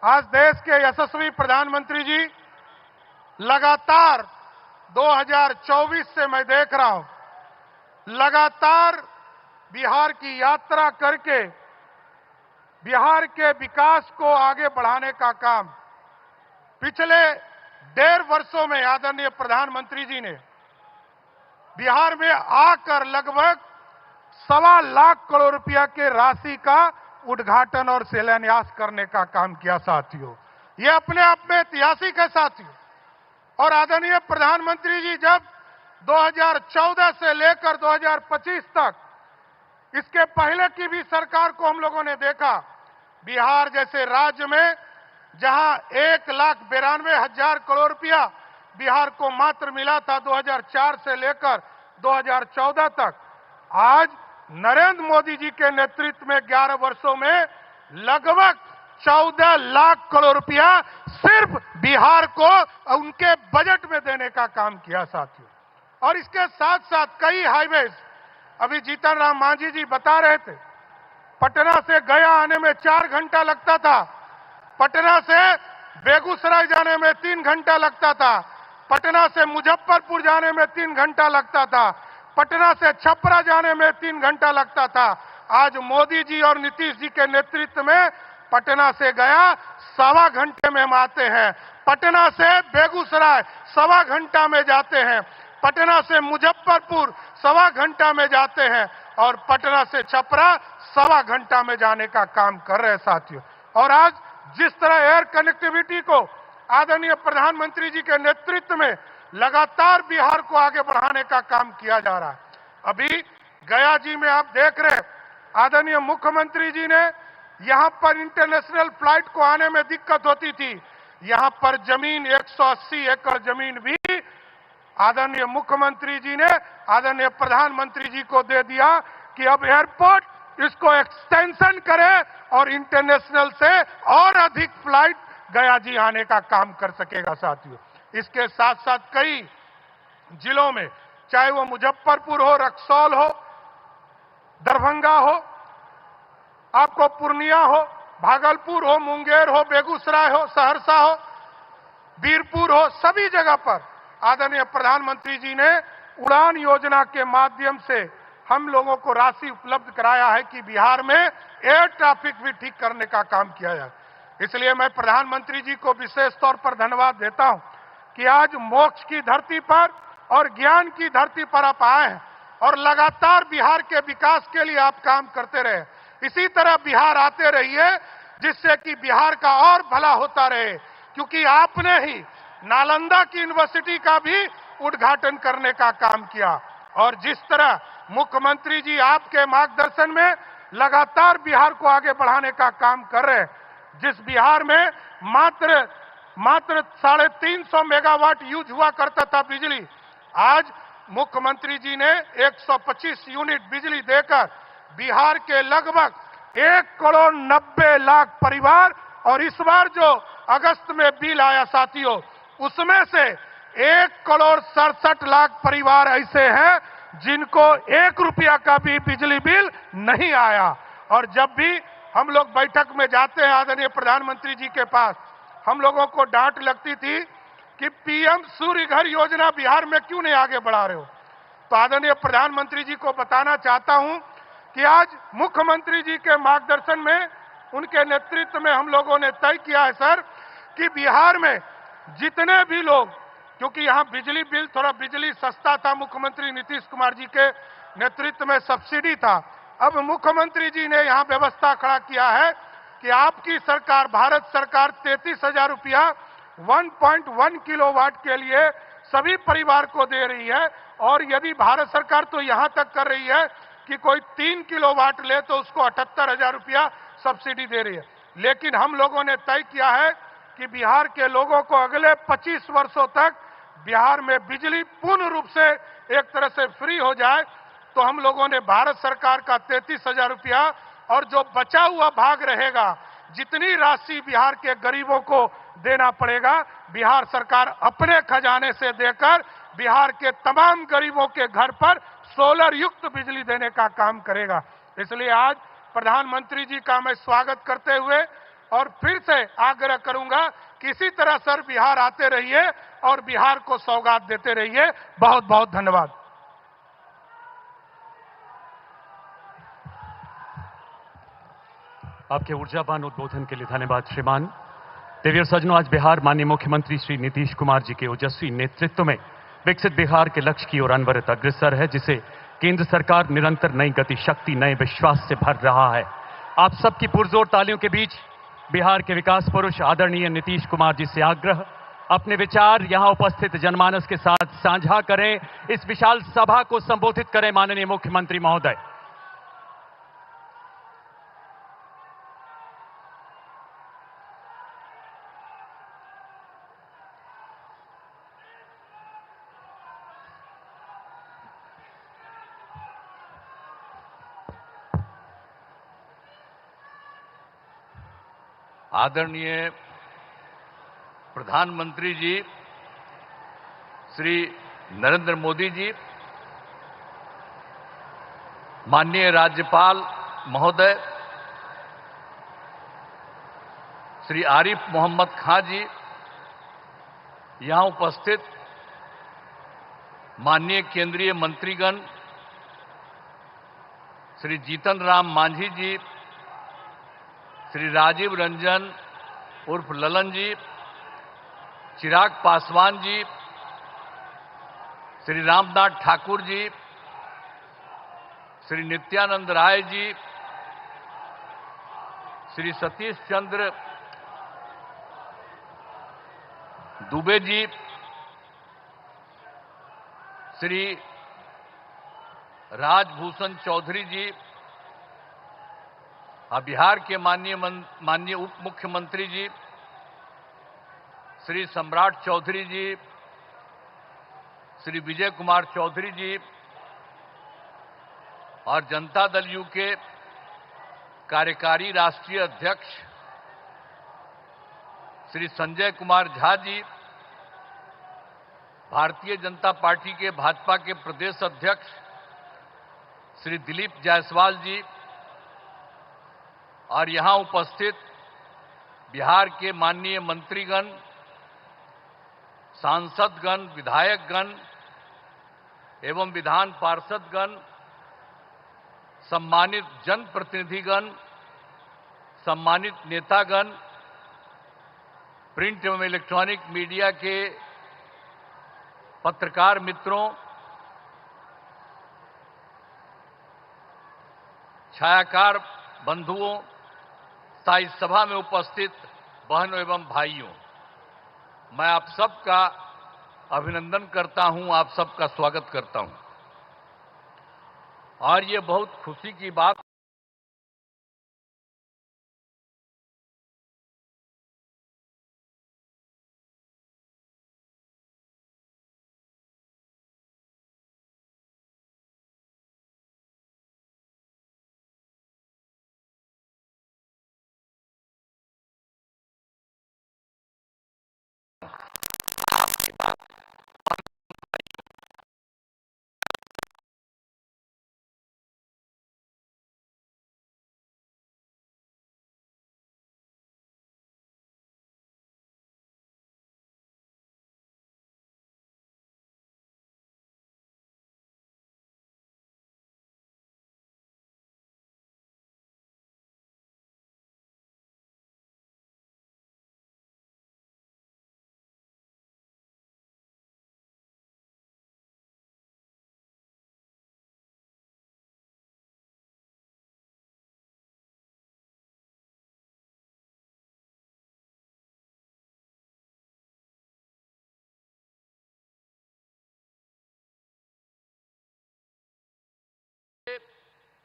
आज देश के यशस्वी प्रधानमंत्री जी लगातार 2024 से मैं देख रहा हूं, लगातार बिहार की यात्रा करके बिहार के विकास को आगे बढ़ाने का काम पिछले 1.5 वर्षों में आदरणीय प्रधानमंत्री जी ने बिहार में आकर लगभग 1.25 लाख करोड़ रुपया के राशि का उद्घाटन और शिलान्यास करने का काम किया। साथियों, यह अपने आप में ऐतिहासिक है साथियों। और आदरणीय प्रधानमंत्री जी जब 2014 से लेकर 2025 तक, इसके पहले की भी सरकार को हम लोगों ने देखा, बिहार जैसे राज्य में जहां 1,92,000 करोड़ रुपया बिहार को मात्र मिला था 2004 से लेकर 2014 तक, आज नरेंद्र मोदी जी के नेतृत्व में 11 वर्षों में लगभग 14 लाख करोड़ रुपया सिर्फ बिहार को उनके बजट में देने का काम किया साथियों। और इसके साथ साथ कई हाईवेज, अभी जीतन राम मांझी जी बता रहे थे, पटना से गया आने में 4 घंटा लगता था, पटना से बेगूसराय जाने में 3 घंटा लगता था, पटना से मुजफ्फरपुर जाने में 3 घंटा लगता था, पटना से छपरा जाने में 3 घंटा लगता था। आज मोदी जी और नीतीश जी के नेतृत्व में पटना से गया 1.25 घंटे में हम आते हैं, पटना से बेगूसराय 1.25 घंटा में जाते हैं, पटना से मुजफ्फरपुर 1.25 घंटा में जाते हैं, और पटना से छपरा 1.25 घंटा में जाने का काम कर रहे हैं साथियों। और आज जिस तरह एयर कनेक्टिविटी को आदरणीय प्रधानमंत्री जी के नेतृत्व में लगातार बिहार को आगे बढ़ाने का काम किया जा रहा है। अभी गया जी में आप देख रहे हैं, आदरणीय मुख्यमंत्री जी ने यहां पर इंटरनेशनल फ्लाइट को आने में दिक्कत होती थी, यहां पर जमीन 180 एकड़ जमीन भी आदरणीय मुख्यमंत्री जी ने आदरणीय प्रधानमंत्री जी को दे दिया कि अब एयरपोर्ट इसको एक्सटेंशन करे और इंटरनेशनल से और अधिक फ्लाइट गया जी आने का काम कर सकेगा साथियों। इसके साथ साथ कई जिलों में, चाहे वो मुजफ्फरपुर हो, रक्सौल हो, दरभंगा हो, आपको पूर्णिया हो, भागलपुर हो, मुंगेर हो, बेगूसराय हो, सहरसा हो, बीरपुर हो, सभी जगह पर आदरणीय प्रधानमंत्री जी ने उड़ान योजना के माध्यम से हम लोगों को राशि उपलब्ध कराया है कि बिहार में एयर ट्रैफिक भी ठीक करने का काम किया जाए। इसलिए मैं प्रधानमंत्री जी को विशेष तौर पर धन्यवाद देता हूं कि आज मोक्ष की धरती पर और ज्ञान की धरती पर आप आए हैं और लगातार बिहार के विकास के लिए आप काम करते रहे। इसी तरह बिहार आते रहिए जिससे कि बिहार का और भला होता रहे, क्योंकि आपने ही नालंदा की यूनिवर्सिटी का भी उद्घाटन करने का काम किया। और जिस तरह मुख्यमंत्री जी आपके मार्गदर्शन में लगातार बिहार को आगे बढ़ाने का काम कर रहे हैं, जिस बिहार में मात्र 350 मेगावाट यूज हुआ करता था बिजली, आज मुख्यमंत्री जी ने 125 यूनिट बिजली देकर बिहार के लगभग 1,90,00,000 परिवार, और इस बार जो अगस्त में बिल आया साथियों, उसमें से 1,67,00,000 परिवार ऐसे हैं जिनको 1 रुपया का भी बिजली बिल नहीं आया। और जब भी हम लोग बैठक में जाते हैं आदरणीय प्रधानमंत्री जी के पास, हम लोगों को डांट लगती थी कि पीएम सूर्य घर योजना बिहार में क्यों नहीं आगे बढ़ा रहे हो। तो आदरणीय प्रधानमंत्री जी को बताना चाहता हूं कि आज मुख्यमंत्री जी के मार्गदर्शन में, उनके नेतृत्व में हम लोगों ने तय किया है सर कि बिहार में जितने भी लोग, क्योंकि यहां बिजली बिल, थोड़ा बिजली सस्ता था, मुख्यमंत्री नीतीश कुमार जी के नेतृत्व में सब्सिडी था, अब मुख्यमंत्री जी ने यहां व्यवस्था खड़ा किया है कि आपकी सरकार, भारत सरकार 33,000 रुपया 1.1 किलोवाट के लिए सभी परिवार को दे रही है। और यदि भारत सरकार तो यहां तक कर रही है कि कोई 3 किलोवाट ले तो उसको 78,000 रुपया सब्सिडी दे रही है। लेकिन हम लोगों ने तय किया है कि बिहार के लोगों को अगले 25 वर्षों तक बिहार में बिजली पूर्ण रूप से एक तरह से फ्री हो जाए। तो हम लोगों ने भारत सरकार का 33,000 रुपया और जो बचा हुआ भाग रहेगा, जितनी राशि बिहार के गरीबों को देना पड़ेगा, बिहार सरकार अपने खजाने से देकर बिहार के तमाम गरीबों के घर पर सोलर युक्त बिजली देने का काम करेगा। इसलिए आज प्रधानमंत्री जी का मैं स्वागत करते हुए और फिर से आग्रह करूंगा कि इसी तरह सर बिहार आते रहिए और बिहार को सौगात देते रहिए। बहुत बहुत धन्यवाद। आपके ऊर्जावान उद्बोधन के लिए धन्यवाद श्रीमान। देवी और सज्जनों, आज बिहार माननीय मुख्यमंत्री श्री नीतीश कुमार जी के ओजस्वी नेतृत्व में विकसित बिहार के लक्ष्य की ओर अनवरत अग्रसर है, जिसे केंद्र सरकार निरंतर नई गति, शक्ति, नए विश्वास से भर रहा है। आप सबकी पुरजोर तालियों के बीच बिहार के विकास पुरुष आदरणीय नीतीश कुमार जी से आग्रह, अपने विचार यहां उपस्थित जनमानस के साथ साझा करें। इस विशाल सभा को संबोधित करें माननीय मुख्यमंत्री महोदय। आदरणीय प्रधानमंत्री जी श्री नरेंद्र मोदी जी, माननीय राज्यपाल महोदय श्री आरिफ मोहम्मद खां जी, यहां उपस्थित माननीय केंद्रीय मंत्रीगण श्री जीतन राम मांझी जी, श्री राजीव रंजन उर्फ ललन जी, चिराग पासवान जी, श्री रामनाथ ठाकुर जी, श्री नित्यानंद राय जी, श्री सतीश चंद्र दुबे जी, श्री राजभूषण चौधरी जी, बिहार के माननीय उप मुख्यमंत्री जी श्री सम्राट चौधरी जी, श्री विजय कुमार चौधरी जी और जनता दल यू के कार्यकारी राष्ट्रीय अध्यक्ष श्री संजय कुमार झा जी, भारतीय जनता पार्टी के भाजपा के प्रदेश अध्यक्ष श्री दिलीप जायसवाल जी और यहां उपस्थित बिहार के माननीय मंत्रीगण, सांसदगण, विधायकगण एवं विधान पार्षदगण, सम्मानित जनप्रतिनिधिगण, सम्मानित नेतागण, प्रिंट एवं इलेक्ट्रॉनिक मीडिया के पत्रकार मित्रों, छायाकार बंधुओं, इस सभा में उपस्थित बहनों एवं भाइयों, मैं आप सबका अभिनंदन करता हूं, आप सबका स्वागत करता हूं। और ये बहुत खुशी की बात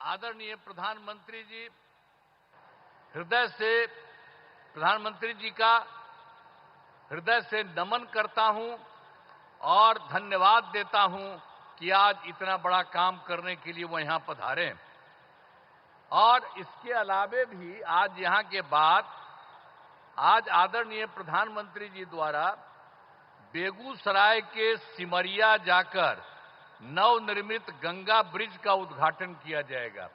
आदरणीय प्रधानमंत्री जी, हृदय से प्रधानमंत्री जी का हृदय से नमन करता हूं और धन्यवाद देता हूं कि आज इतना बड़ा काम करने के लिए वो यहां पधारे। और इसके अलावे भी आज यहाँ के बाद आज आदरणीय प्रधानमंत्री जी द्वारा बेगूसराय के सिमरिया जाकर नवनिर्मित गंगा ब्रिज का उद्घाटन किया जाएगा।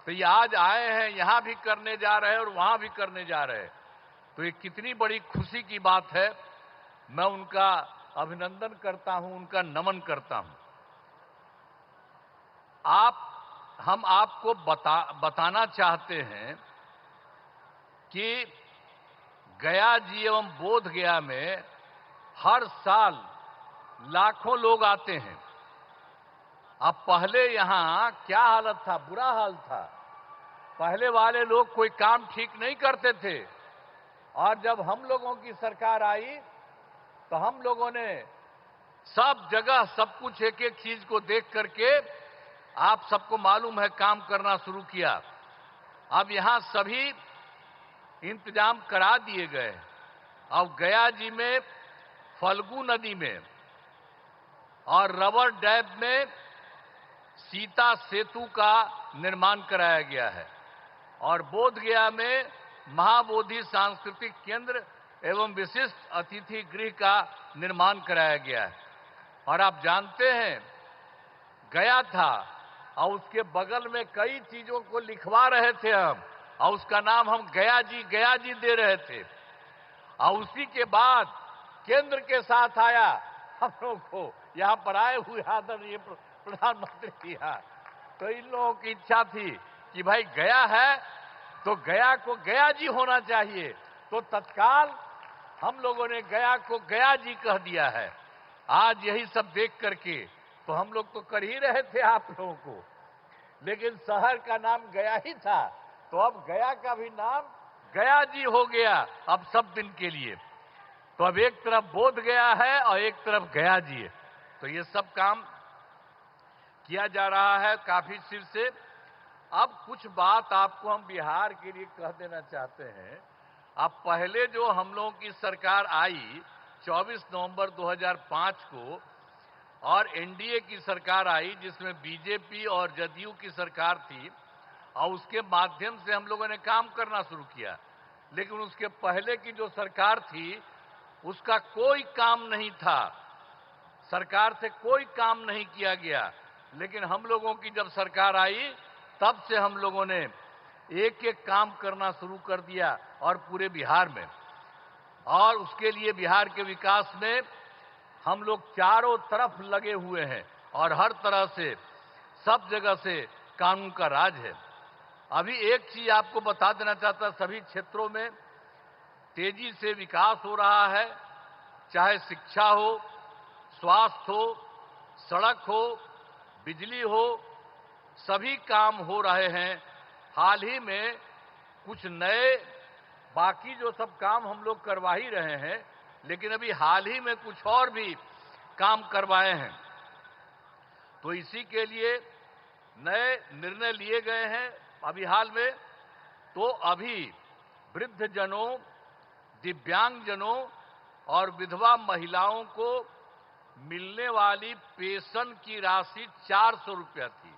तो ये आज आए हैं, यहां भी करने जा रहे हैं और वहां भी करने जा रहे हैं। तो ये कितनी बड़ी खुशी की बात है। मैं उनका अभिनंदन करता हूं, उनका नमन करता हूं। हम आपको बताना चाहते हैं कि गया जी एवं बोध गया में हर साल लाखों लोग आते हैं। अब पहले यहां क्या हालत था, बुरा हाल था। पहले वाले लोग कोई काम ठीक नहीं करते थे और जब हम लोगों की सरकार आई तो हम लोगों ने सब जगह सब कुछ एक एक चीज को देख करके आप सबको मालूम है काम करना शुरू किया। अब यहां सभी इंतजाम करा दिए गए। अब गया जी में फल्गु नदी में और रबर डैम में सीता सेतु का निर्माण कराया गया है और बोध गया में महाबोधि सांस्कृतिक केंद्र एवं विशिष्ट अतिथि गृह का निर्माण कराया गया है। और आप जानते हैं गया था और उसके बगल में कई चीजों को लिखवा रहे थे हम और उसका नाम हम गया जी दे रहे थे। और उसी के बाद केंद्र के साथ आया हम लोगों को यहाँ पर आए हुए आदरणीय प्रधानमंत्री जी। तो इन लोगों की इच्छा थी कि भाई गया है तो गया को गया जी होना चाहिए। तो तत्काल हम लोगों ने गया को गया जी कह दिया है। आज यही सब देख करके तो हम लोग तो कर ही रहे थे आप लोगों को, लेकिन शहर का नाम गया ही था तो अब गया का भी नाम गया जी हो गया अब सब दिन के लिए। तो अब एक तरफ बोध गया है और एक तरफ गया जी है। तो ये सब काम किया जा रहा है काफी चिर से। अब कुछ बात आपको हम बिहार के लिए कह देना चाहते हैं। अब पहले जो हम लोगों की सरकार आई 24 नवंबर 2005 को और एनडीए की सरकार आई जिसमें बीजेपी और जदयू की सरकार थी और उसके माध्यम से हम लोगों ने काम करना शुरू किया। लेकिन उसके पहले की जो सरकार थी उसका कोई काम नहीं था, सरकार से कोई काम नहीं किया गया। लेकिन हम लोगों की जब सरकार आई तब से हम लोगों ने एक एक काम करना शुरू कर दिया और पूरे बिहार में। और उसके लिए बिहार के विकास में हम लोग चारों तरफ लगे हुए हैं और हर तरह से सब जगह से कानून का राज है। अभी एक चीज आपको बता देना चाहता, सभी क्षेत्रों में तेजी से विकास हो रहा है, चाहे शिक्षा हो, स्वास्थ्य हो, सड़क हो, बिजली हो, सभी काम हो रहे हैं। हाल ही में कुछ नए बाकी जो सब काम हम लोग करवा ही रहे हैं, लेकिन अभी हाल ही में कुछ और भी काम करवाए हैं। तो इसी के लिए नए निर्णय लिए गए हैं अभी हाल में। तो अभी वृद्ध जनों, दिव्यांग जनों और विधवा महिलाओं को मिलने वाली पेंशन की राशि 400 रुपया थी।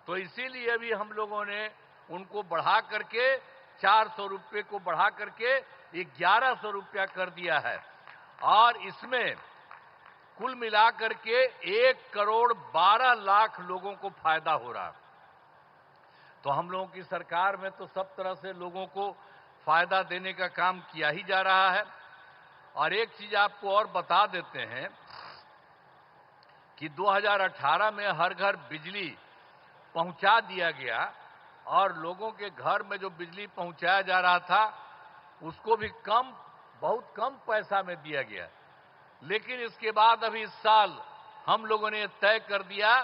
तो इसीलिए अभी हम लोगों ने उनको बढ़ा करके 400 रुपये को बढ़ा करके 1100 रुपया कर दिया है और इसमें कुल मिलाकर के 1 करोड़ 12 लाख लोगों को फायदा हो रहा। तो हम लोगों की सरकार में तो सब तरह से लोगों को फायदा देने का काम किया ही जा रहा है। और एक चीज आपको और बता देते हैं कि 2018 में हर घर बिजली पहुंचा दिया गया और लोगों के घर में जो बिजली पहुंचाया जा रहा था उसको भी बहुत कम पैसा में दिया गया। लेकिन इसके बाद अभी इस साल हम लोगों ने तय कर दिया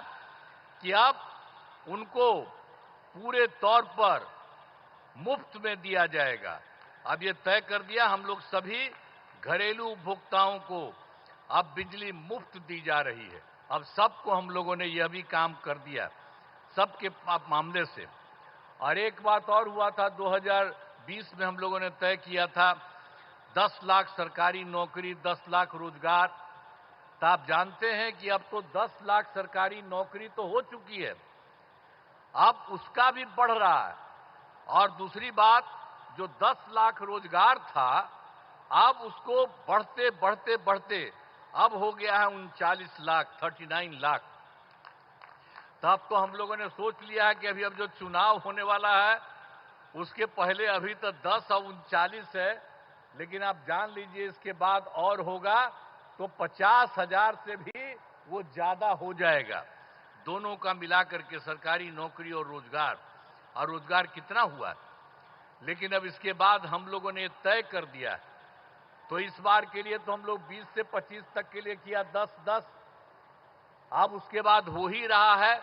कि अब उनको पूरे तौर पर मुफ्त में दिया जाएगा। अब ये तय कर दिया, हम लोग सभी घरेलू उपभोक्ताओं को अब बिजली मुफ्त दी जा रही है। अब सबको हम लोगों ने यह भी काम कर दिया सबके मामले से। और एक बात और हुआ था, 2020 में हम लोगों ने तय किया था 10 लाख सरकारी नौकरी, 10 लाख रोजगार। तो आप जानते हैं कि अब तो 10 लाख सरकारी नौकरी तो हो चुकी है अब उसका भी बढ़ रहा है। और दूसरी बात, जो 10 लाख रोजगार था, अब उसको बढ़ते बढ़ते बढ़ते अब हो गया है 39 लाख, 39 लाख। तब तो हम लोगों ने सोच लिया है कि अभी अब जो चुनाव होने वाला है उसके पहले अभी तो 10 और 39 है, लेकिन आप जान लीजिए इसके बाद और होगा तो 50,000 से भी वो ज्यादा हो जाएगा। दोनों का मिलाकर के सरकारी नौकरी और रोजगार कितना हुआ। लेकिन अब इसके बाद हम लोगों ने तय कर दिया है, तो इस बार के लिए तो हम लोग 20 से 25 तक के लिए किया 10-10। अब उसके बाद हो ही रहा है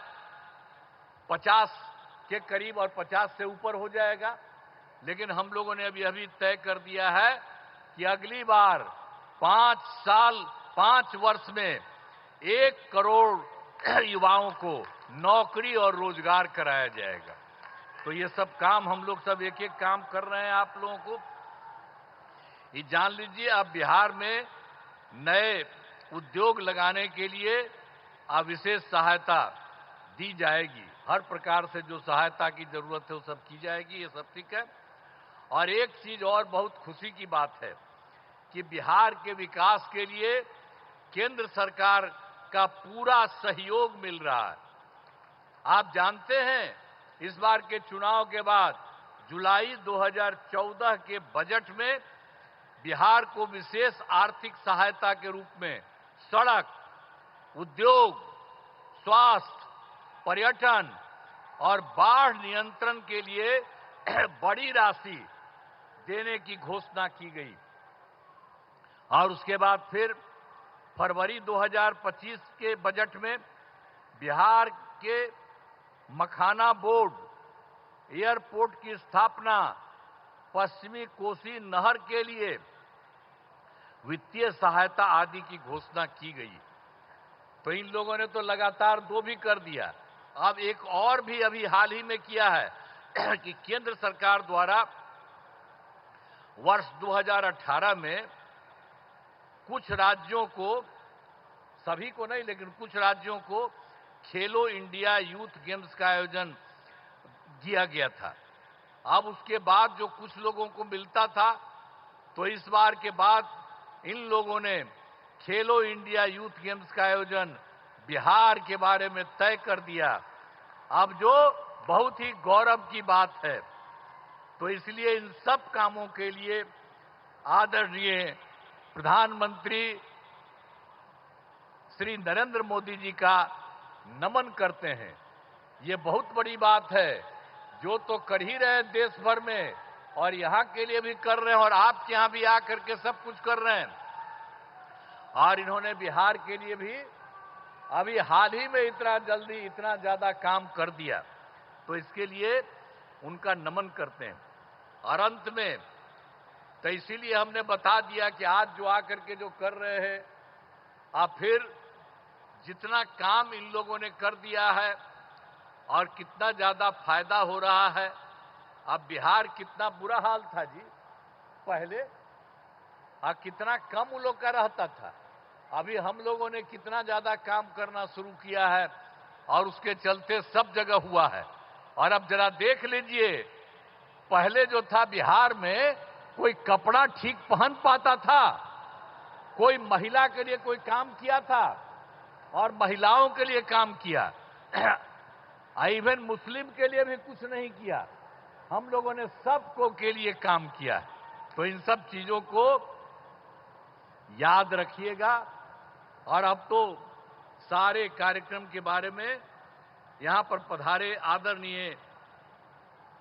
50 के करीब और 50 से ऊपर हो जाएगा। लेकिन हम लोगों ने अभी तय कर दिया है कि अगली बार 5 वर्ष में 1 करोड़ युवाओं को नौकरी और रोजगार कराया जाएगा। तो ये सब काम हम लोग सब एक एक काम कर रहे हैं। आप लोगों को ये जान लीजिए, अब बिहार में नए उद्योग लगाने के लिए अब विशेष सहायता दी जाएगी। हर प्रकार से जो सहायता की जरूरत है वो सब की जाएगी, ये सब ठीक है। और एक चीज और बहुत खुशी की बात है कि बिहार के विकास के लिए केंद्र सरकार का पूरा सहयोग मिल रहा है। आप जानते हैं, इस बार के चुनाव के बाद जुलाई 2014 के बजट में बिहार को विशेष आर्थिक सहायता के रूप में सड़क, उद्योग, स्वास्थ्य, पर्यटन और बाढ़ नियंत्रण के लिए बड़ी राशि देने की घोषणा की गई। और उसके बाद फिर फरवरी 2025 के बजट में बिहार के मखाना बोर्ड, एयरपोर्ट की स्थापना, पश्चिमी कोसी नहर के लिए वित्तीय सहायता आदि की घोषणा की गई। तो इन लोगों ने तो लगातार 2 भी कर दिया। अब एक और भी अभी हाल ही में किया है कि केंद्र सरकार द्वारा वर्ष 2018 में कुछ राज्यों को, सभी को नहीं लेकिन कुछ राज्यों को खेलो इंडिया यूथ गेम्स का आयोजन किया गया था। अब उसके बाद जो कुछ लोगों को मिलता था, तो इस बार के बाद इन लोगों ने खेलो इंडिया यूथ गेम्स का आयोजन बिहार के बारे में तय कर दिया। अब जो बहुत ही गौरव की बात है। तो इसलिए इन सब कामों के लिए आदरणीय प्रधानमंत्री श्री नरेंद्र मोदी जी का नमन करते हैं। ये बहुत बड़ी बात है, जो तो कर ही रहे हैं देश भर में, और यहां के लिए भी कर रहे हैं, और आपके यहां भी आकर के सब कुछ कर रहे हैं। और इन्होंने बिहार के लिए भी अभी हाल ही में इतना जल्दी इतना ज्यादा काम कर दिया, तो इसके लिए उनका नमन करते हैं। और अंत में तो इसीलिए हमने बता दिया कि आज जो आकर के जो कर रहे हैं, अब फिर जितना काम इन लोगों ने कर दिया है और कितना ज्यादा फायदा हो रहा है। अब बिहार कितना बुरा हाल था जी पहले, कितना कम उन लोग का रहता था। अभी हम लोगों ने कितना ज्यादा काम करना शुरू किया है, और उसके चलते सब जगह हुआ है। और अब जरा देख लीजिए, पहले जो था बिहार में कोई कपड़ा ठीक पहन पाता था, कोई महिला के लिए कोई काम किया था, और महिलाओं के लिए काम किया, इवन मुस्लिम के लिए भी कुछ नहीं किया। हम लोगों ने सबको के लिए काम किया। तो इन सब चीजों को याद रखिएगा। और अब तो सारे कार्यक्रम के बारे में यहां पर पधारे आदरणीय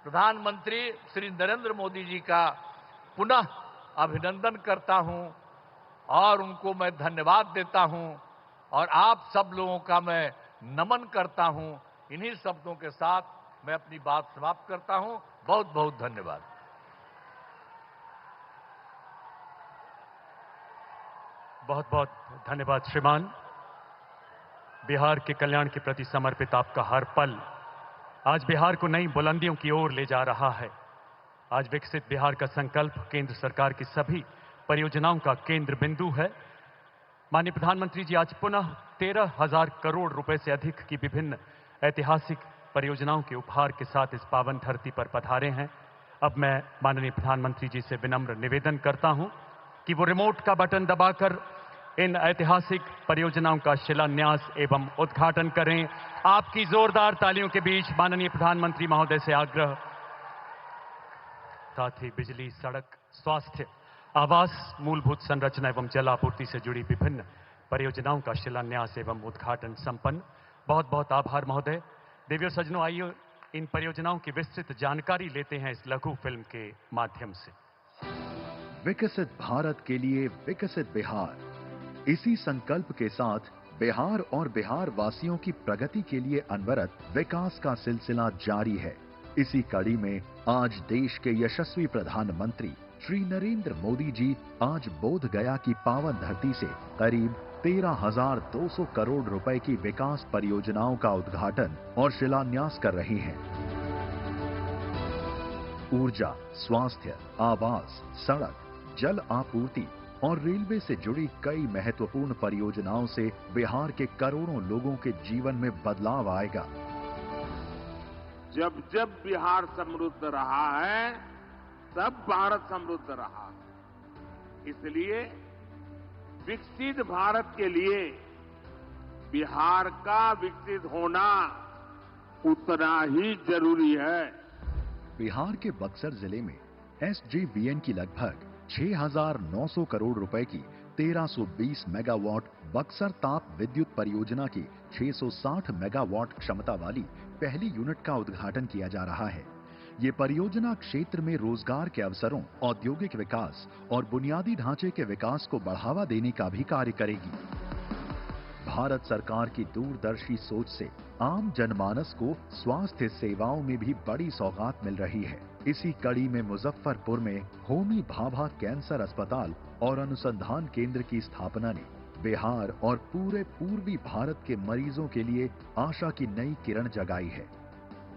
प्रधानमंत्री श्री नरेंद्र मोदी जी का पुनः अभिनंदन करता हूं और उनको मैं धन्यवाद देता हूं, और आप सब लोगों का मैं नमन करता हूं। इन्हीं शब्दों के साथ मैं अपनी बात समाप्त करता हूं। बहुत बहुत धन्यवाद। बहुत बहुत धन्यवाद श्रीमान। बिहार के कल्याण के प्रति समर्पित आपका हर पल आज बिहार को नई बुलंदियों की ओर ले जा रहा है। आज विकसित बिहार का संकल्प केंद्र सरकार की सभी परियोजनाओं का केंद्र बिंदु है। माननीय प्रधानमंत्री जी आज पुनः 13,000 करोड़ रुपए से अधिक की विभिन्न ऐतिहासिक परियोजनाओं के उपहार के साथ इस पावन धरती पर पधारे हैं। अब मैं माननीय प्रधानमंत्री जी से विनम्र निवेदन करता हूं कि वो रिमोट का बटन दबाकर इन ऐतिहासिक परियोजनाओं का शिलान्यास एवं उद्घाटन करें। आपकी जोरदार तालियों के बीच माननीय प्रधानमंत्री महोदय से आग्रह। साथ ही बिजली, सड़क, स्वास्थ्य, आवास, मूलभूत संरचना एवं जल आपूर्ति से जुड़ी विभिन्न परियोजनाओं का शिलान्यास एवं उद्घाटन संपन्न। बहुत बहुत आभार महोदय। देवियों सज्जनों, आइए इन परियोजनाओं की विस्तृत जानकारी लेते हैं इस लघु फिल्म के माध्यम से। विकसित भारत के लिए विकसित बिहार, इसी संकल्प के साथ बिहार और बिहार वासियों की प्रगति के लिए अनवरत विकास का सिलसिला जारी है। इसी कड़ी में आज देश के यशस्वी प्रधानमंत्री श्री नरेंद्र मोदी जी आज बोध गया की पावन धरती से करीब 13,200 करोड़ रुपए की विकास परियोजनाओं का उद्घाटन और शिलान्यास कर रहे हैं। ऊर्जा, स्वास्थ्य, आवास, सड़क, जल आपूर्ति और रेलवे से जुड़ी कई महत्वपूर्ण परियोजनाओं से बिहार के करोड़ों लोगों के जीवन में बदलाव आएगा। जब जब बिहार समृद्ध रहा है, तब भारत समृद्ध रहा है। इसलिए विकसित भारत के लिए बिहार का विकसित होना उतना ही जरूरी है। बिहार के बक्सर जिले में SJVN की लगभग 6,900 करोड़ रुपए की 1320 मेगावाट बक्सर ताप विद्युत परियोजना की 660 मेगावाट क्षमता वाली पहली यूनिट का उद्घाटन किया जा रहा है। ये परियोजना क्षेत्र में रोजगार के अवसरों, औद्योगिक विकास और बुनियादी ढांचे के विकास को बढ़ावा देने का भी कार्य करेगी। भारत सरकार की दूरदर्शी सोच से आम जनमानस को स्वास्थ्य सेवाओं में भी बड़ी सौगात मिल रही है। इसी कड़ी में मुजफ्फरपुर में होमी भाभा कैंसर अस्पताल और अनुसंधान केंद्र की स्थापना ने बिहार और पूरे पूर्वी भारत के मरीजों के लिए आशा की नई किरण जगाई है।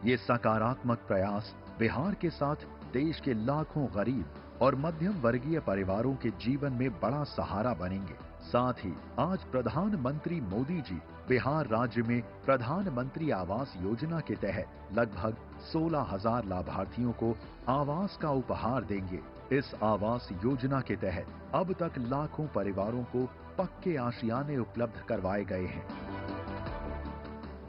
ये सकारात्मक प्रयास बिहार के साथ देश के लाखों गरीब और मध्यम वर्गीय परिवारों के जीवन में बड़ा सहारा बनेंगे। साथ ही आज प्रधानमंत्री मोदी जी बिहार राज्य में प्रधानमंत्री आवास योजना के तहत लगभग 16,000 लाभार्थियों को आवास का उपहार देंगे। इस आवास योजना के तहत अब तक लाखों परिवारों को पक्के आशियाने उपलब्ध करवाए गए हैं।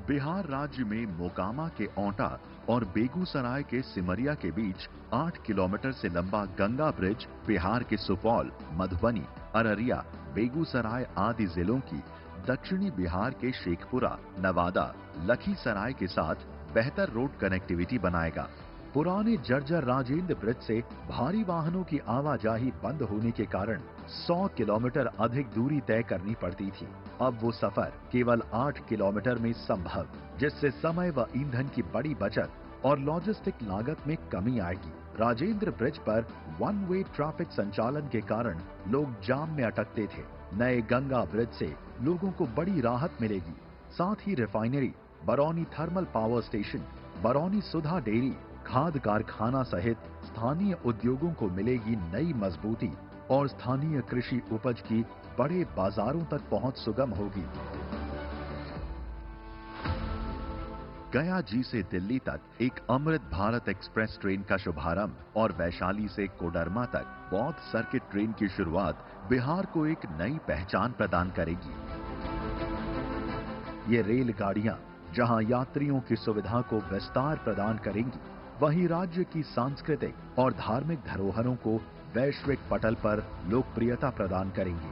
बिहार राज्य में मोकामा के औंटा और बेगूसराय के सिमरिया के बीच 8 किलोमीटर से लंबा गंगा ब्रिज बिहार के सुपौल, मधुबनी, अररिया, बेगूसराय आदि जिलों की दक्षिणी बिहार के शेखपुरा, नवादा, लखीसराय के साथ बेहतर रोड कनेक्टिविटी बनाएगा। पुराने जर्जर राजेंद्र ब्रिज से भारी वाहनों की आवाजाही बंद होने के कारण 100 किलोमीटर अधिक दूरी तय करनी पड़ती थी। अब वो सफर केवल 8 किलोमीटर में संभव, जिससे समय व ईंधन की बड़ी बचत और लॉजिस्टिक लागत में कमी आएगी। राजेंद्र ब्रिज पर वन वे ट्रैफिक संचालन के कारण लोग जाम में अटकते थे। नए गंगा ब्रिज से लोगों को बड़ी राहत मिलेगी। साथ ही refinery, Barauni thermal power station, Barauni Sudha dairy, खाद कारखाना सहित स्थानीय उद्योगों को मिलेगी नई मजबूती और स्थानीय कृषि उपज की बड़े बाजारों तक पहुंच सुगम होगी। गया जी से दिल्ली तक एक अमृत भारत एक्सप्रेस ट्रेन का शुभारंभ और वैशाली से कोडरमा तक बौद्ध सर्किट ट्रेन की शुरुआत बिहार को एक नई पहचान प्रदान करेगी। ये रेलगाड़ियां जहां यात्रियों की सुविधा को विस्तार प्रदान करेंगी, वहीं राज्य की सांस्कृतिक और धार्मिक धरोहरों को वैश्विक पटल पर लोकप्रियता प्रदान करेंगी।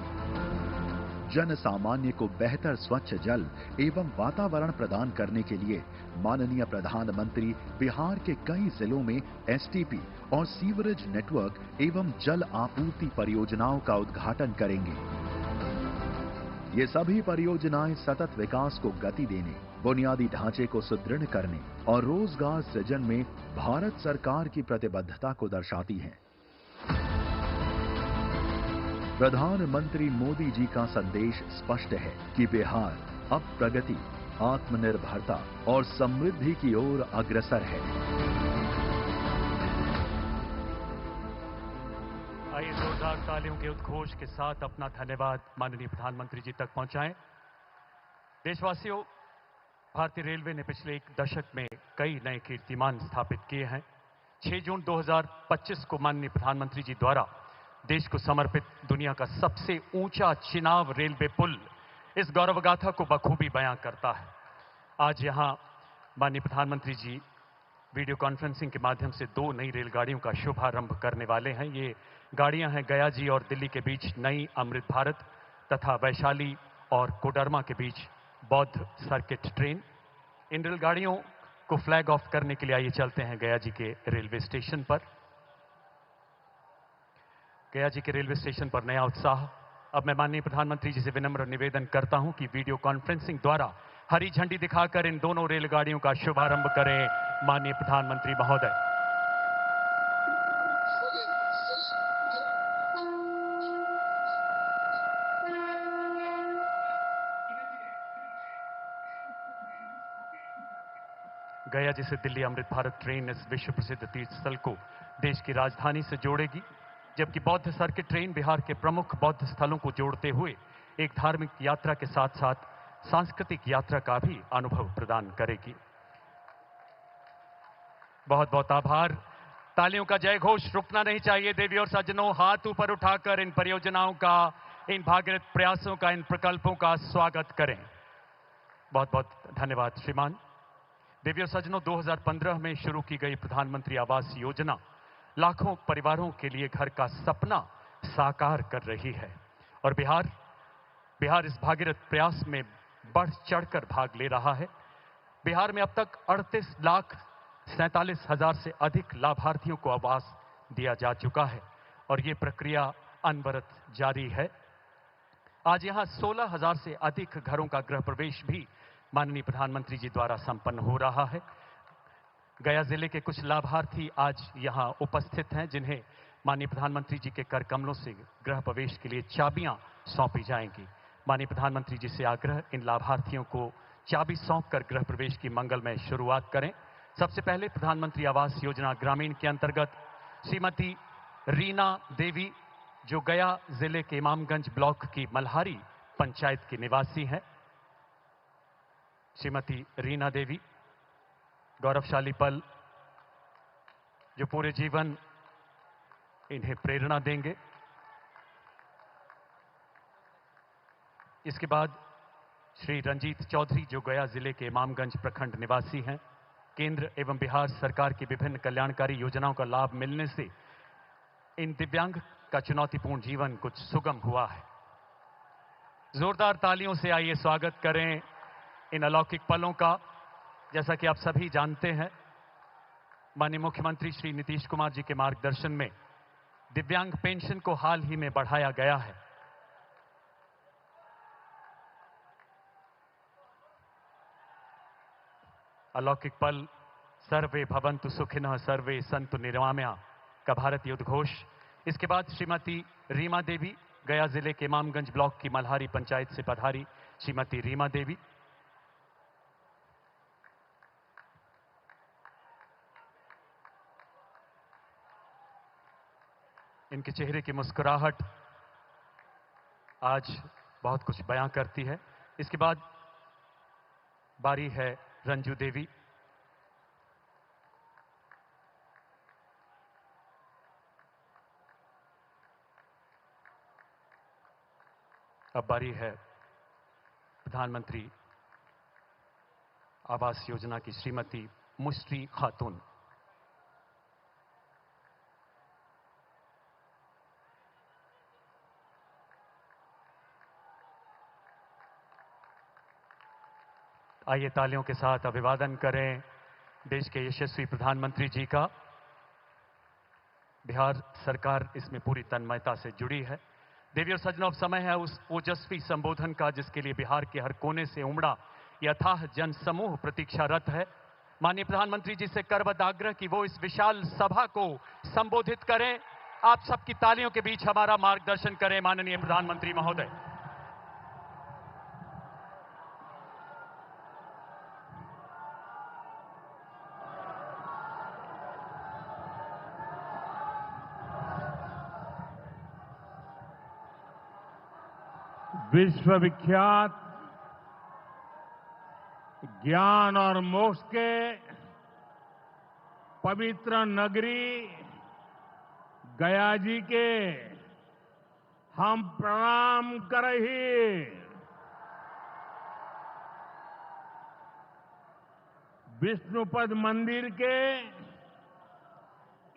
जन सामान्य को बेहतर स्वच्छ जल एवं वातावरण प्रदान करने के लिए माननीय प्रधानमंत्री बिहार के कई जिलों में STP और सीवरेज नेटवर्क एवं जल आपूर्ति परियोजनाओं का उद्घाटन करेंगे। ये सभी परियोजनाएं सतत विकास को गति देने, बुनियादी ढांचे को सुदृढ़ करने और रोजगार सृजन में भारत सरकार की प्रतिबद्धता को दर्शाती हैं। प्रधानमंत्री मोदी जी का संदेश स्पष्ट है कि बिहार अब प्रगति, आत्मनिर्भरता और समृद्धि की ओर अग्रसर है। आइए जोरदार तालियों के उद्घोष के साथ अपना धन्यवाद माननीय प्रधानमंत्री जी तक पहुंचाएं। देशवासियों, भारतीय रेलवे ने पिछले एक दशक में कई नए कीर्तिमान स्थापित किए हैं। 6 जून 2025 को माननीय प्रधानमंत्री जी द्वारा देश को समर्पित दुनिया का सबसे ऊंचा चिनाब रेलवे पुल इस गौरवगाथा को बखूबी बयां करता है। आज यहां माननीय प्रधानमंत्री जी वीडियो कॉन्फ्रेंसिंग के माध्यम से 2 नई रेलगाड़ियों का शुभारंभ करने वाले हैं। ये गाड़ियां हैं गया जी और दिल्ली के बीच नई अमृत भारत तथा वैशाली और कोडरमा के बीच बौद्ध सर्किट ट्रेन। इन रेलगाड़ियों को फ्लैग ऑफ करने के लिए आइए चलते हैं गया जी के रेलवे स्टेशन पर। गया जी के रेलवे स्टेशन पर नया उत्साह। अब मैं माननीय प्रधानमंत्री जी से विनम्र निवेदन करता हूं कि वीडियो कॉन्फ्रेंसिंग द्वारा हरी झंडी दिखाकर इन दोनों रेलगाड़ियों का शुभारंभ करें माननीय प्रधानमंत्री महोदय। गया जी से दिल्ली अमृत भारत ट्रेन इस विश्व प्रसिद्ध तीर्थ स्थल को देश की राजधानी से जोड़ेगी, जबकि बौद्ध सर्किट ट्रेन बिहार के प्रमुख बौद्ध स्थलों को जोड़ते हुए एक धार्मिक यात्रा के साथ साथ सांस्कृतिक यात्रा का भी अनुभव प्रदान करेगी। बहुत बहुत आभार। तालियों का जय घोष रुकना नहीं चाहिए। देवी और सज्जनों, हाथ ऊपर उठाकर इन परियोजनाओं का, इन भागीरथ प्रयासों का, इन प्रकल्पों का स्वागत करें। बहुत बहुत धन्यवाद श्रीमान। देवी और सज्जनों, 2015 में शुरू की गई प्रधानमंत्री आवास योजना लाखों परिवारों के लिए घर का सपना साकार कर रही है और बिहार इस भागीरथ प्रयास में बढ़ चढ़कर भाग ले रहा है। बिहार में अब तक 38,47,000 से अधिक लाभार्थियों को आवास दिया जा चुका है और ये प्रक्रिया अनवरत जारी है। आज यहां 16,000 से अधिक घरों का गृह प्रवेश भी माननीय प्रधानमंत्री जी द्वारा संपन्न हो रहा है। गया जिले के कुछ लाभार्थी आज यहां उपस्थित हैं जिन्हें माननीय प्रधानमंत्री जी के कर कमलों से गृह प्रवेश के लिए चाबियां सौंपी जाएंगी। माननीय प्रधानमंत्री जी से आग्रह, इन लाभार्थियों को चाबी सौंपकर गृह प्रवेश की मंगलमय शुरुआत करें। सबसे पहले प्रधानमंत्री आवास योजना ग्रामीण के अंतर्गत श्रीमती रीना देवी, जो गया जिले के इमामगंज ब्लॉक की मल्हारी पंचायत की निवासी हैं। श्रीमती रीना देवी, गौरवशाली पल जो पूरे जीवन इन्हें प्रेरणा देंगे। इसके बाद श्री रंजीत चौधरी, जो गया जिले के इमामगंज प्रखंड निवासी हैं। केंद्र एवं बिहार सरकार की विभिन्न कल्याणकारी योजनाओं का लाभ मिलने से इन दिव्यांग का चुनौतीपूर्ण जीवन कुछ सुगम हुआ है। जोरदार तालियों से आइए स्वागत करें इन अलौकिक पलों का। जैसा कि आप सभी जानते हैं, माननीय मुख्यमंत्री श्री नीतीश कुमार जी के मार्गदर्शन में दिव्यांग पेंशन को हाल ही में बढ़ाया गया है। अलौकिक पल, सर्वे भवन्तु सुखिनः सर्वे सन्तु निरामया का भारतीय उद्घोष। इसके बाद श्रीमती रीमा देवी, गया जिले के इमामगंज ब्लॉक की मल्हारी पंचायत से पधारी श्रीमती रीमा देवी। इनके चेहरे की मुस्कुराहट आज बहुत कुछ बयां करती है। इसके बाद बारी है रंजू देवी। अब बारी है प्रधानमंत्री आवास योजना की श्रीमती मुश्री खातून। आइए तालियों के साथ अभिवादन करें देश के यशस्वी प्रधानमंत्री जी का। बिहार सरकार इसमें पूरी तन्मयता से जुड़ी है। देवी और सज्जनों, अब समय है उस ओजस्वी संबोधन का जिसके लिए बिहार के हर कोने से उमड़ा यथाह जन समूह प्रतीक्षारत है। माननीय प्रधानमंत्री जी से करबद्ध आग्रह कि वो इस विशाल सभा को संबोधित करें। आप सबकी तालियों के बीच हमारा मार्गदर्शन करें माननीय प्रधानमंत्री महोदय। विश्वविख्यात ज्ञान और मोक्ष के पवित्र नगरी गया जी के हम प्रणाम करही। विष्णुपद मंदिर के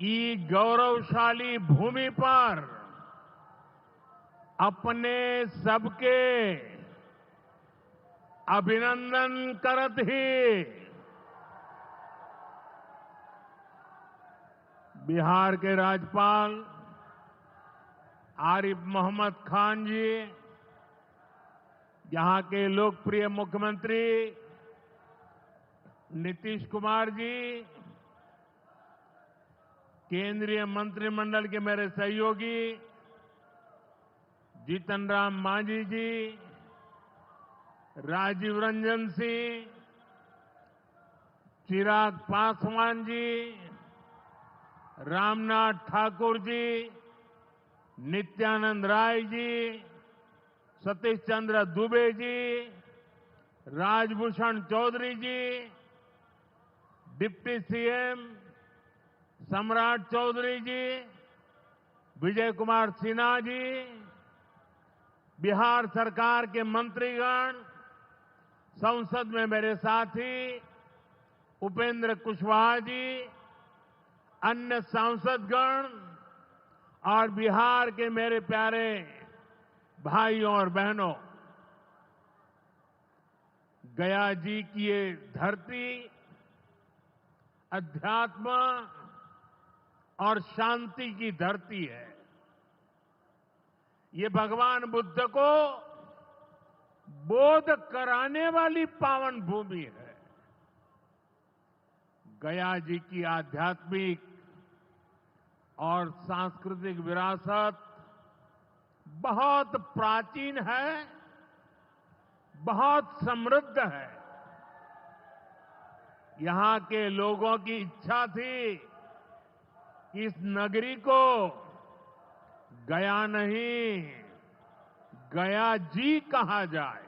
ई गौरवशाली भूमि पर अपने सबके अभिनंदन करत ही बिहार के राज्यपाल आरिफ मोहम्मद खान जी, यहां के लोकप्रिय मुख्यमंत्री नीतीश कुमार जी, केंद्रीय मंत्रिमंडल के मेरे सहयोगी जीतन राम मांझी जी, राजीव रंजन सिंह, चिराग पासवान जी, रामनाथ ठाकुर जी, नित्यानंद राय जी, सतीश चंद्र दुबे जी, राजभूषण चौधरी जी, डिप्टी सीएम सम्राट चौधरी जी, विजय कुमार सिन्हा जी, बिहार सरकार के मंत्रीगण, संसद में मेरे साथी उपेंद्र कुशवाहा जी, अन्य सांसदगण और बिहार के मेरे प्यारे भाइयों और बहनों, गया जी की ये धरती अध्यात्म और शांति की धरती है। ये भगवान बुद्ध को बोध कराने वाली पावन भूमि है। गया जी की आध्यात्मिक और सांस्कृतिक विरासत बहुत प्राचीन है, बहुत समृद्ध है। यहां के लोगों की इच्छा थी कि इस नगरी को गया नहीं, गया जी कहा जाए।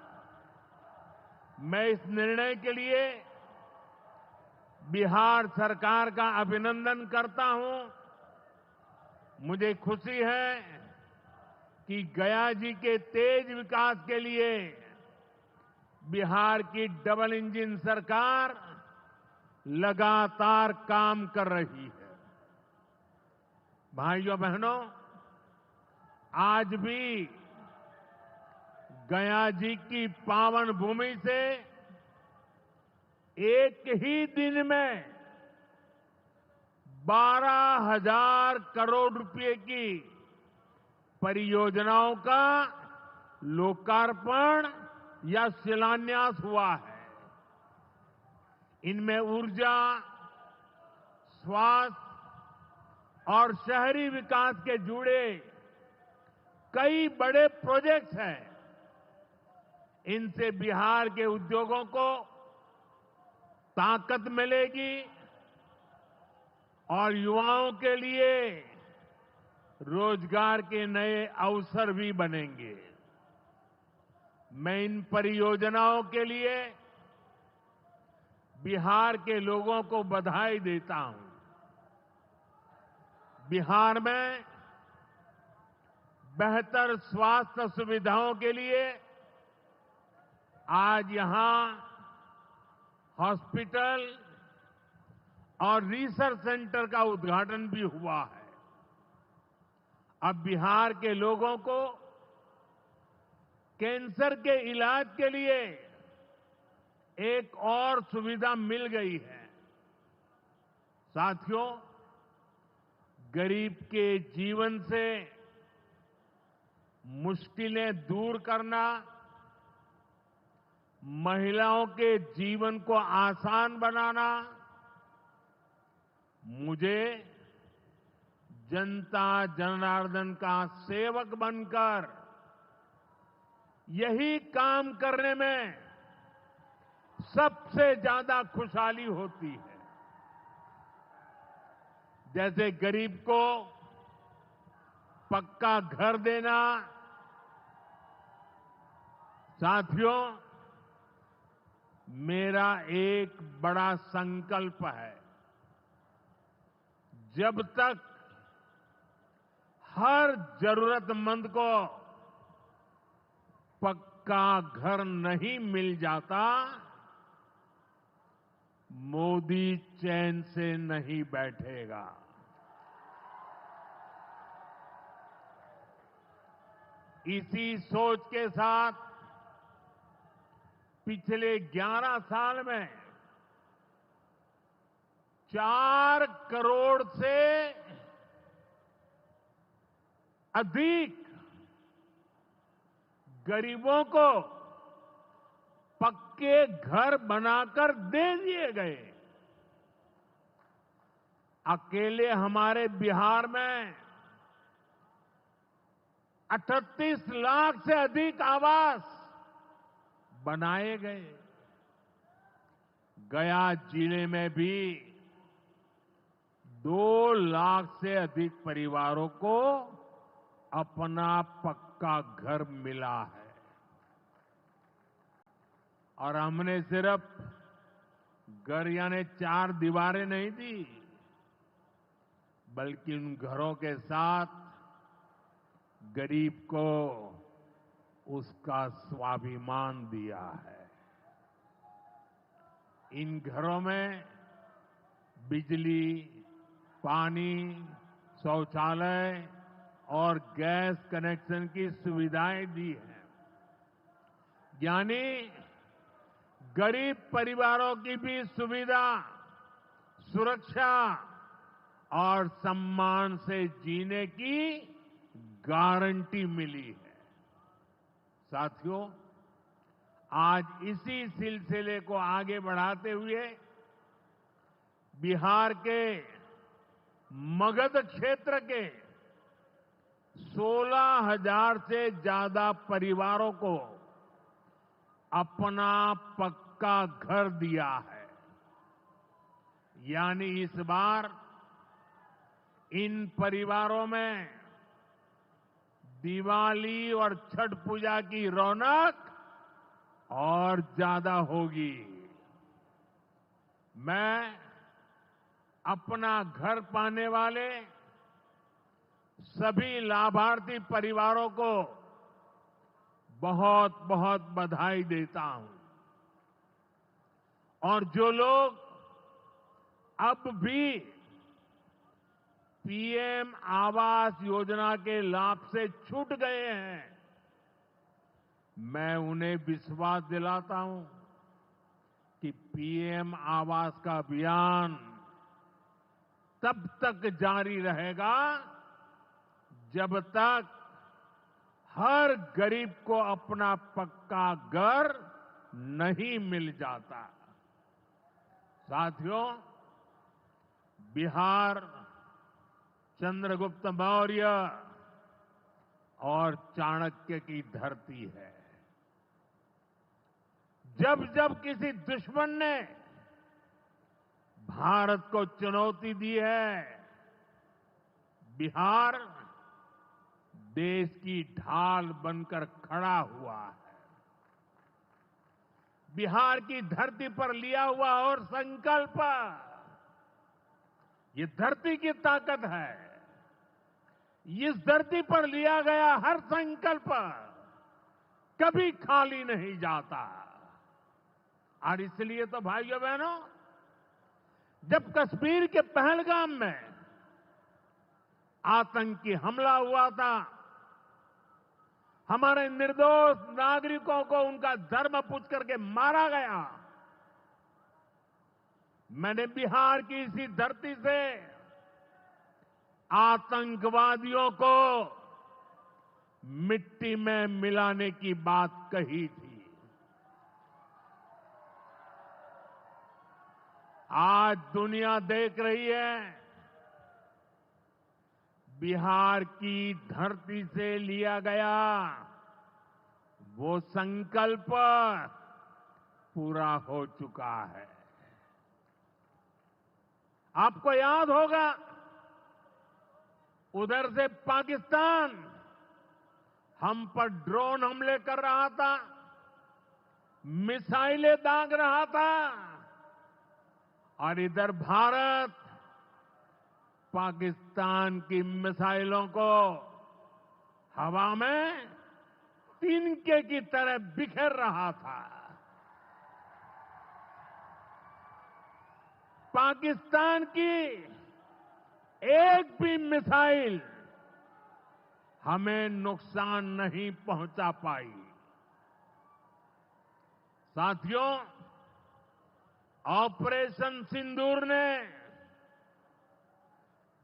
मैं इस निर्णय के लिए बिहार सरकार का अभिनंदन करता हूं। मुझे खुशी है कि गया जी के तेज विकास के लिए बिहार की डबल इंजन सरकार लगातार काम कर रही है। भाइयों बहनों, आज भी गया जी की पावन भूमि से एक ही दिन में 12,000 करोड़ रुपए की परियोजनाओं का लोकार्पण या शिलान्यास हुआ है। इनमें ऊर्जा, स्वास्थ्य और शहरी विकास के जुड़े कई बड़े प्रोजेक्ट्स हैं। इनसे बिहार के उद्योगों को ताकत मिलेगी और युवाओं के लिए रोजगार के नए अवसर भी बनेंगे। मैं इन परियोजनाओं के लिए बिहार के लोगों को बधाई देता हूं। बिहार में बेहतर स्वास्थ्य सुविधाओं के लिए आज यहां हॉस्पिटल और रिसर्च सेंटर का उद्घाटन भी हुआ है। अब बिहार के लोगों को कैंसर के इलाज के लिए एक और सुविधा मिल गई है। साथियों, गरीब के जीवन से मुश्किलें दूर करना, महिलाओं के जीवन को आसान बनाना, मुझे जनता जनार्दन का सेवक बनकर यही काम करने में सबसे ज्यादा खुशहाली होती है। जैसे गरीब को पक्का घर देना, साथियों, मेरा एक बड़ा संकल्प है, जब तक हर जरूरतमंद को पक्का घर नहीं मिल जाता, मोदी चैन से नहीं बैठेगा। इसी सोच के साथ पिछले 11 साल में 4 करोड़ से अधिक गरीबों को पक्के घर बनाकर दे दिए गए। अकेले हमारे बिहार में 38 लाख से अधिक आवास बनाए गए। गया जिले में भी 2 लाख से अधिक परिवारों को अपना पक्का घर मिला है। और हमने सिर्फ घर यानी 4 दीवारें नहीं दी, बल्कि उन घरों के साथ गरीब को उसका स्वाभिमान दिया है। इन घरों में बिजली, पानी, शौचालय और गैस कनेक्शन की सुविधाएं दी हैं। यानी गरीब परिवारों की भी सुविधा, सुरक्षा और सम्मान से जीने की गारंटी मिली है। साथियों, आज इसी सिलसिले को आगे बढ़ाते हुए बिहार के मगध क्षेत्र के 16,000 से ज्यादा परिवारों को अपना पक्का घर दिया है। यानी इस बार इन परिवारों में दिवाली और छठ पूजा की रौनक और ज्यादा होगी। मैं अपना घर पाने वाले सभी लाभार्थी परिवारों को बहुत बहुत बधाई देता हूं। और जो लोग अब भी पीएम आवास योजना के लाभ से छूट गए हैं, मैं उन्हें विश्वास दिलाता हूं कि पीएम आवास का अभियान तब तक जारी रहेगा जब तक हर गरीब को अपना पक्का घर नहीं मिल जाता। साथियों, बिहार चंद्रगुप्त मौर्य और चाणक्य की धरती है। जब जब किसी दुश्मन ने भारत को चुनौती दी है, बिहार देश की ढाल बनकर खड़ा हुआ है। बिहार की धरती पर लिया हुआ और संकल्प, ये धरती की ताकत है। इस धरती पर लिया गया हर संकल्प कभी खाली नहीं जाता। और इसलिए तो भाइयों बहनों, जब कश्मीर के पहलगाम में आतंकी हमला हुआ था, हमारे निर्दोष नागरिकों को उनका धर्म पूछ करके मारा गया, मैंने बिहार की इसी धरती से आतंकवादियों को मिट्टी में मिलाने की बात कही थी। आज दुनिया देख रही है, बिहार की धरती से लिया गया वो संकल्प पूरा हो चुका है। आपको याद होगा, उधर से पाकिस्तान हम पर ड्रोन हमले कर रहा था, मिसाइलें दाग रहा था और इधर भारत पाकिस्तान की मिसाइलों को हवा में तिनके की तरह बिखेर रहा था। पाकिस्तान की एक भी मिसाइल हमें नुकसान नहीं पहुंचा पाई। साथियों, ऑपरेशन सिंदूर ने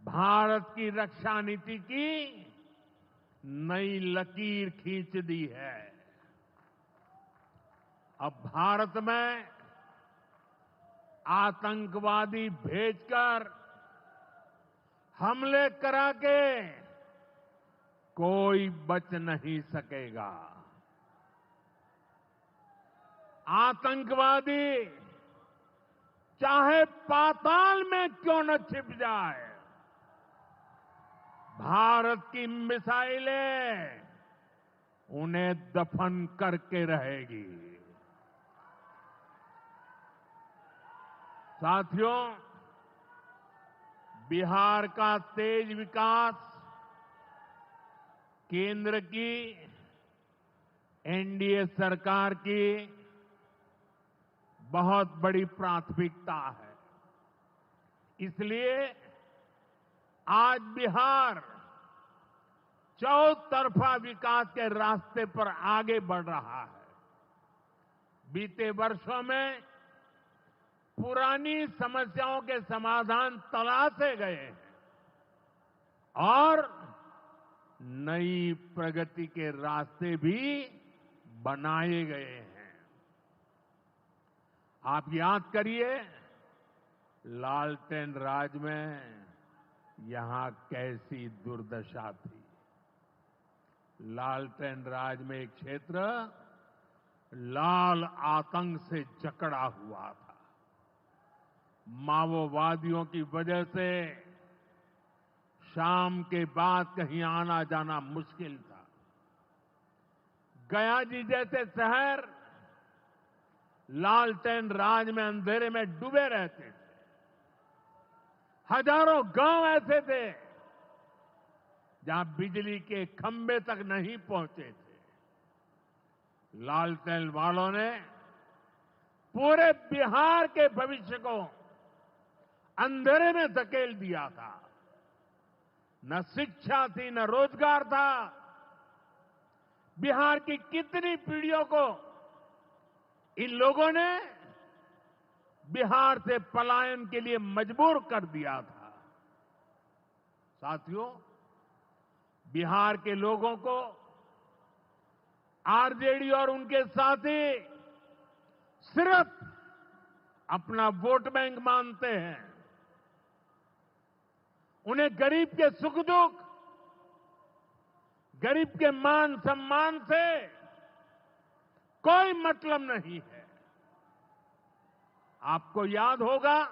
भारत की रक्षा नीति की नई लकीर खींच दी है। अब भारत में आतंकवादी भेजकर हमले करा के कोई बच नहीं सकेगा। आतंकवादी चाहे पाताल में क्यों न छिप जाए, भारत की मिसाइलें उन्हें दफन करके रहेगी। साथियों, बिहार का तेज विकास केंद्र की एनडीए सरकार की बहुत बड़ी प्राथमिकता है। इसलिए आज बिहार चौतरफा विकास के रास्ते पर आगे बढ़ रहा है। बीते वर्षों में पुरानी समस्याओं के समाधान तलाशे गए हैं और नई प्रगति के रास्ते भी बनाए गए हैं। आप याद करिए, लालटेन राज में यहां कैसी दुर्दशा थी। लालटेन राज में एक क्षेत्र लाल आतंक से जकड़ा हुआ था। माओवादियों की वजह से शाम के बाद कहीं आना जाना मुश्किल था। गया जी जैसे शहर लालटेन राज में अंधेरे में डूबे रहते थे। हजारों गांव ऐसे थे जहां बिजली के खंभे तक नहीं पहुंचे थे। लालटेन वालों ने पूरे बिहार के भविष्य को अंधेरे में धकेल दिया था। न शिक्षा थी, न रोजगार था। बिहार की कितनी पीढ़ियों को इन लोगों ने बिहार से पलायन के लिए मजबूर कर दिया था। साथियों, बिहार के लोगों को आरजेडी और उनके साथी सिर्फ अपना वोट बैंक मानते हैं। उन्हें गरीब के सुख दुख, गरीब के मान सम्मान से कोई मतलब नहीं है। आपको याद होगा,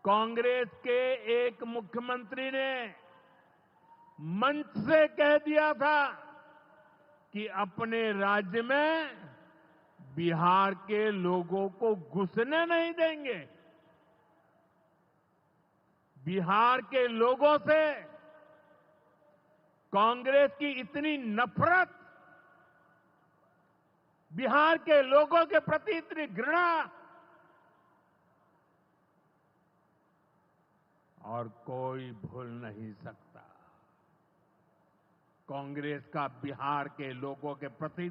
कांग्रेस के एक मुख्यमंत्री ने मंच से कह दिया था कि अपने राज्य में बिहार के लोगों को घुसने नहीं देंगे। बिहार के लोगों से कांग्रेस की इतनी नफरत, बिहार के लोगों के प्रति इतनी घृणा, और कोई भूल नहीं सकता। कांग्रेस का बिहार के लोगों के प्रति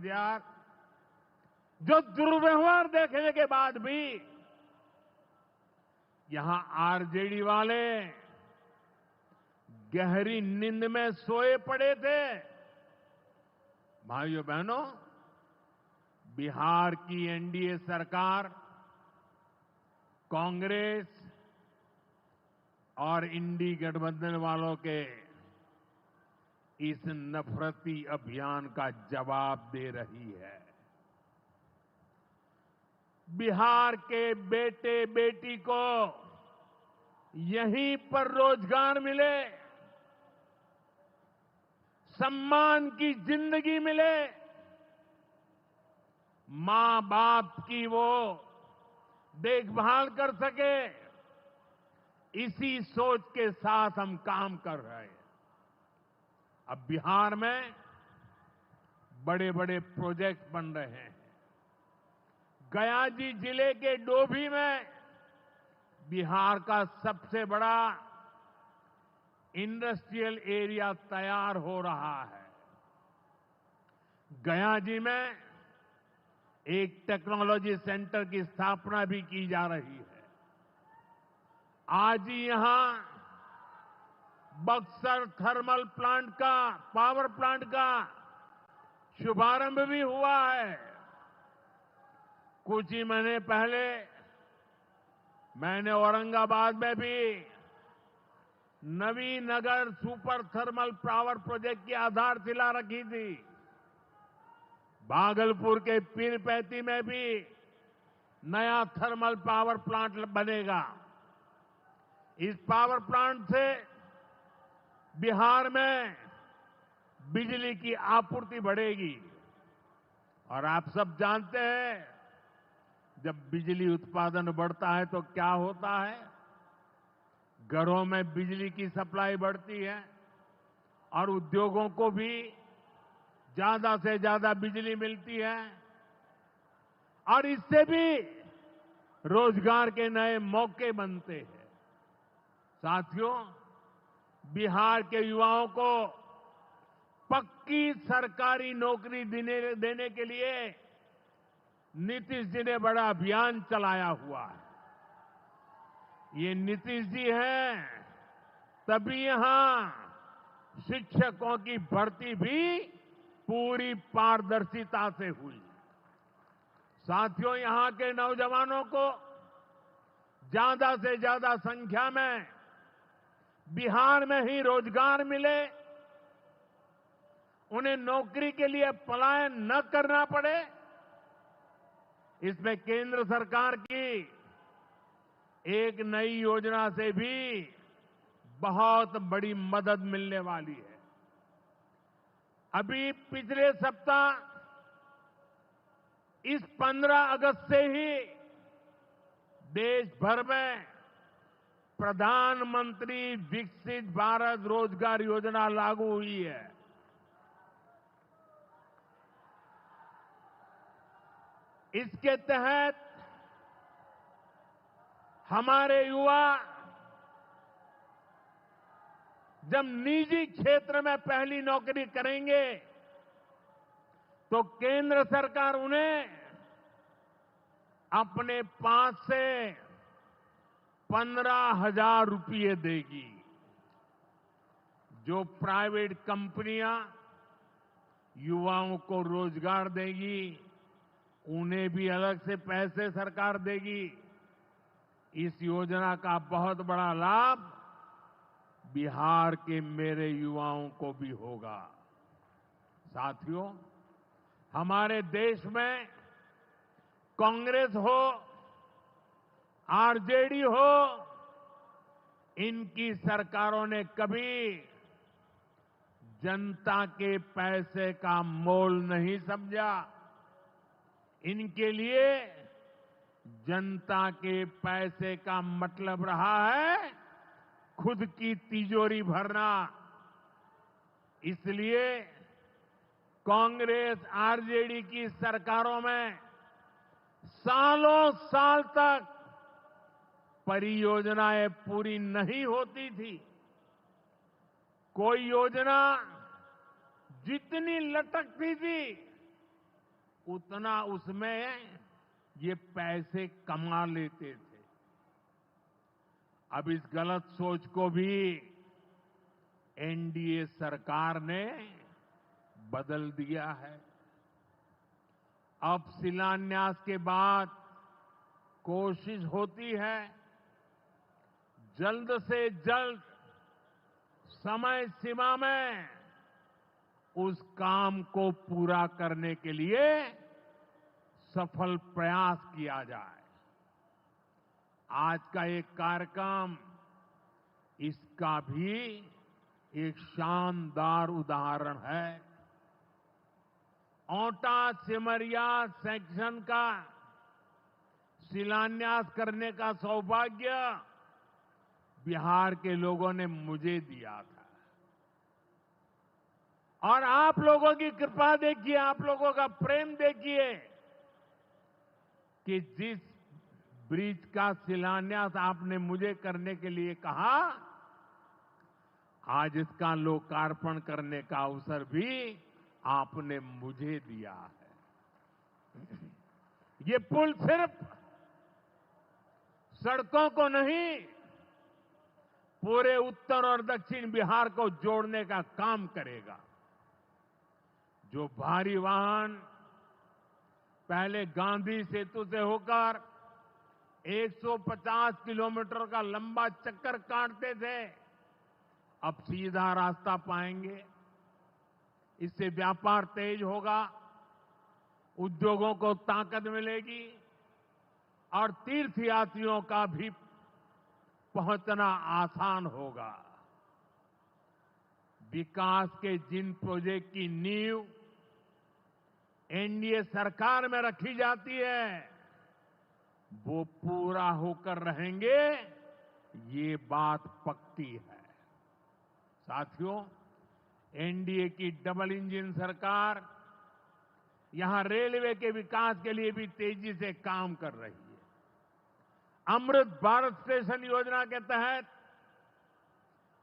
जो दुर्व्यवहार देखने के बाद भी यहां आरजेडी वाले गहरी नींद में सोए पड़े थे। भाइयों बहनों, बिहार की एनडीए सरकार कांग्रेस और इंडी गठबंधन वालों के इस नफरती अभियान का जवाब दे रही है। बिहार के बेटे बेटी को यहीं पर रोजगार मिले, सम्मान की जिंदगी मिले, मां बाप की वो देखभाल कर सके, इसी सोच के साथ हम काम कर रहे हैं। अब बिहार में बड़े बड़े प्रोजेक्ट बन रहे हैं। गया जी जिले के डोभी में बिहार का सबसे बड़ा इंडस्ट्रियल एरिया तैयार हो रहा है। गया जी में एक टेक्नोलॉजी सेंटर की स्थापना भी की जा रही है। आज ही यहां बक्सर थर्मल प्लांट का, पावर प्लांट का शुभारंभ भी हुआ है। कुछ ही महीने पहले मैंने औरंगाबाद में भी Nabinagar super thermal power project की आधारशिला रखी थी। भागलपुर के पीरपैंती में भी नया थर्मल पावर प्लांट बनेगा। इस पावर प्लांट से बिहार में बिजली की आपूर्ति बढ़ेगी। और आप सब जानते हैं, जब बिजली उत्पादन बढ़ता है तो क्या होता है? घरों में बिजली की सप्लाई बढ़ती है और उद्योगों को भी ज्यादा से ज्यादा बिजली मिलती है और इससे भी रोजगार के नए मौके बनते हैं। साथियों, बिहार के युवाओं को पक्की सरकारी नौकरी देने के लिए नीतीश जी ने बड़ा अभियान चलाया हुआ है। ये नीतीश जी हैं, तभी यहां शिक्षकों की भर्ती भी पूरी पारदर्शिता से हुई। साथियों, यहां के नौजवानों को ज्यादा से ज्यादा संख्या में बिहार में ही रोजगार मिले, उन्हें नौकरी के लिए पलायन न करना पड़े, इसमें केंद्र सरकार की एक नई योजना से भी बहुत बड़ी मदद मिलने वाली है। अभी पिछले सप्ताह इस 15 अगस्त से ही देश भर में प्रधानमंत्री विकसित भारत रोजगार योजना लागू हुई है। इसके तहत हमारे युवा जब निजी क्षेत्र में पहली नौकरी करेंगे तो केंद्र सरकार उन्हें अपने पास से 15,000 रुपये देगी। जो प्राइवेट कंपनियां युवाओं को रोजगार देगी, उन्हें भी अलग से पैसे सरकार देगी। इस योजना का बहुत बड़ा लाभ बिहार के मेरे युवाओं को भी होगा। साथियों, हमारे देश में कांग्रेस हो, आरजेडी हो, इनकी सरकारों ने कभी जनता के पैसे का मोल नहीं समझा। इनके लिए जनता के पैसे का मतलब रहा है खुद की तिजोरी भरना। इसलिए कांग्रेस आरजेडी की सरकारों में सालों साल तक परियोजनाएं पूरी नहीं होती थी। कोई योजना जितनी लटकती थी उतना उसमें ये पैसे कमा लेते थे। अब इस गलत सोच को भी एनडीए सरकार ने बदल दिया है। अब शिलान्यास के बाद कोशिश होती है जल्द से जल्द समय सीमा में उस काम को पूरा करने के लिए सफल प्रयास किया जाए। आज का एक कार्यक्रम इसका भी एक शानदार उदाहरण है। औटा सिमरिया सेक्शन का शिलान्यास करने का सौभाग्य बिहार के लोगों ने मुझे दिया था। और आप लोगों की कृपा देखिए, आप लोगों का प्रेम देखिए कि जिस ब्रिज का शिलान्यास आपने मुझे करने के लिए कहा, आज इसका लोकार्पण करने का अवसर भी आपने मुझे दिया है। ये पुल सिर्फ सड़कों को नहीं, पूरे उत्तर और दक्षिण बिहार को जोड़ने का काम करेगा। जो भारी वाहन पहले गांधी सेतु से होकर 150 किलोमीटर का लंबा चक्कर काटते थे, अब सीधा रास्ता पाएंगे। इससे व्यापार तेज होगा, उद्योगों को ताकत मिलेगी और तीर्थयात्रियों का भी पहुंचना आसान होगा। विकास के जिन प्रोजेक्ट की नींव एनडीए सरकार में रखी जाती है, वो पूरा होकर रहेंगे, ये बात पक्की है। साथियों, एनडीए की डबल इंजन सरकार यहां रेलवे के विकास के लिए भी तेजी से काम कर रही है। अमृत भारत स्टेशन योजना के तहत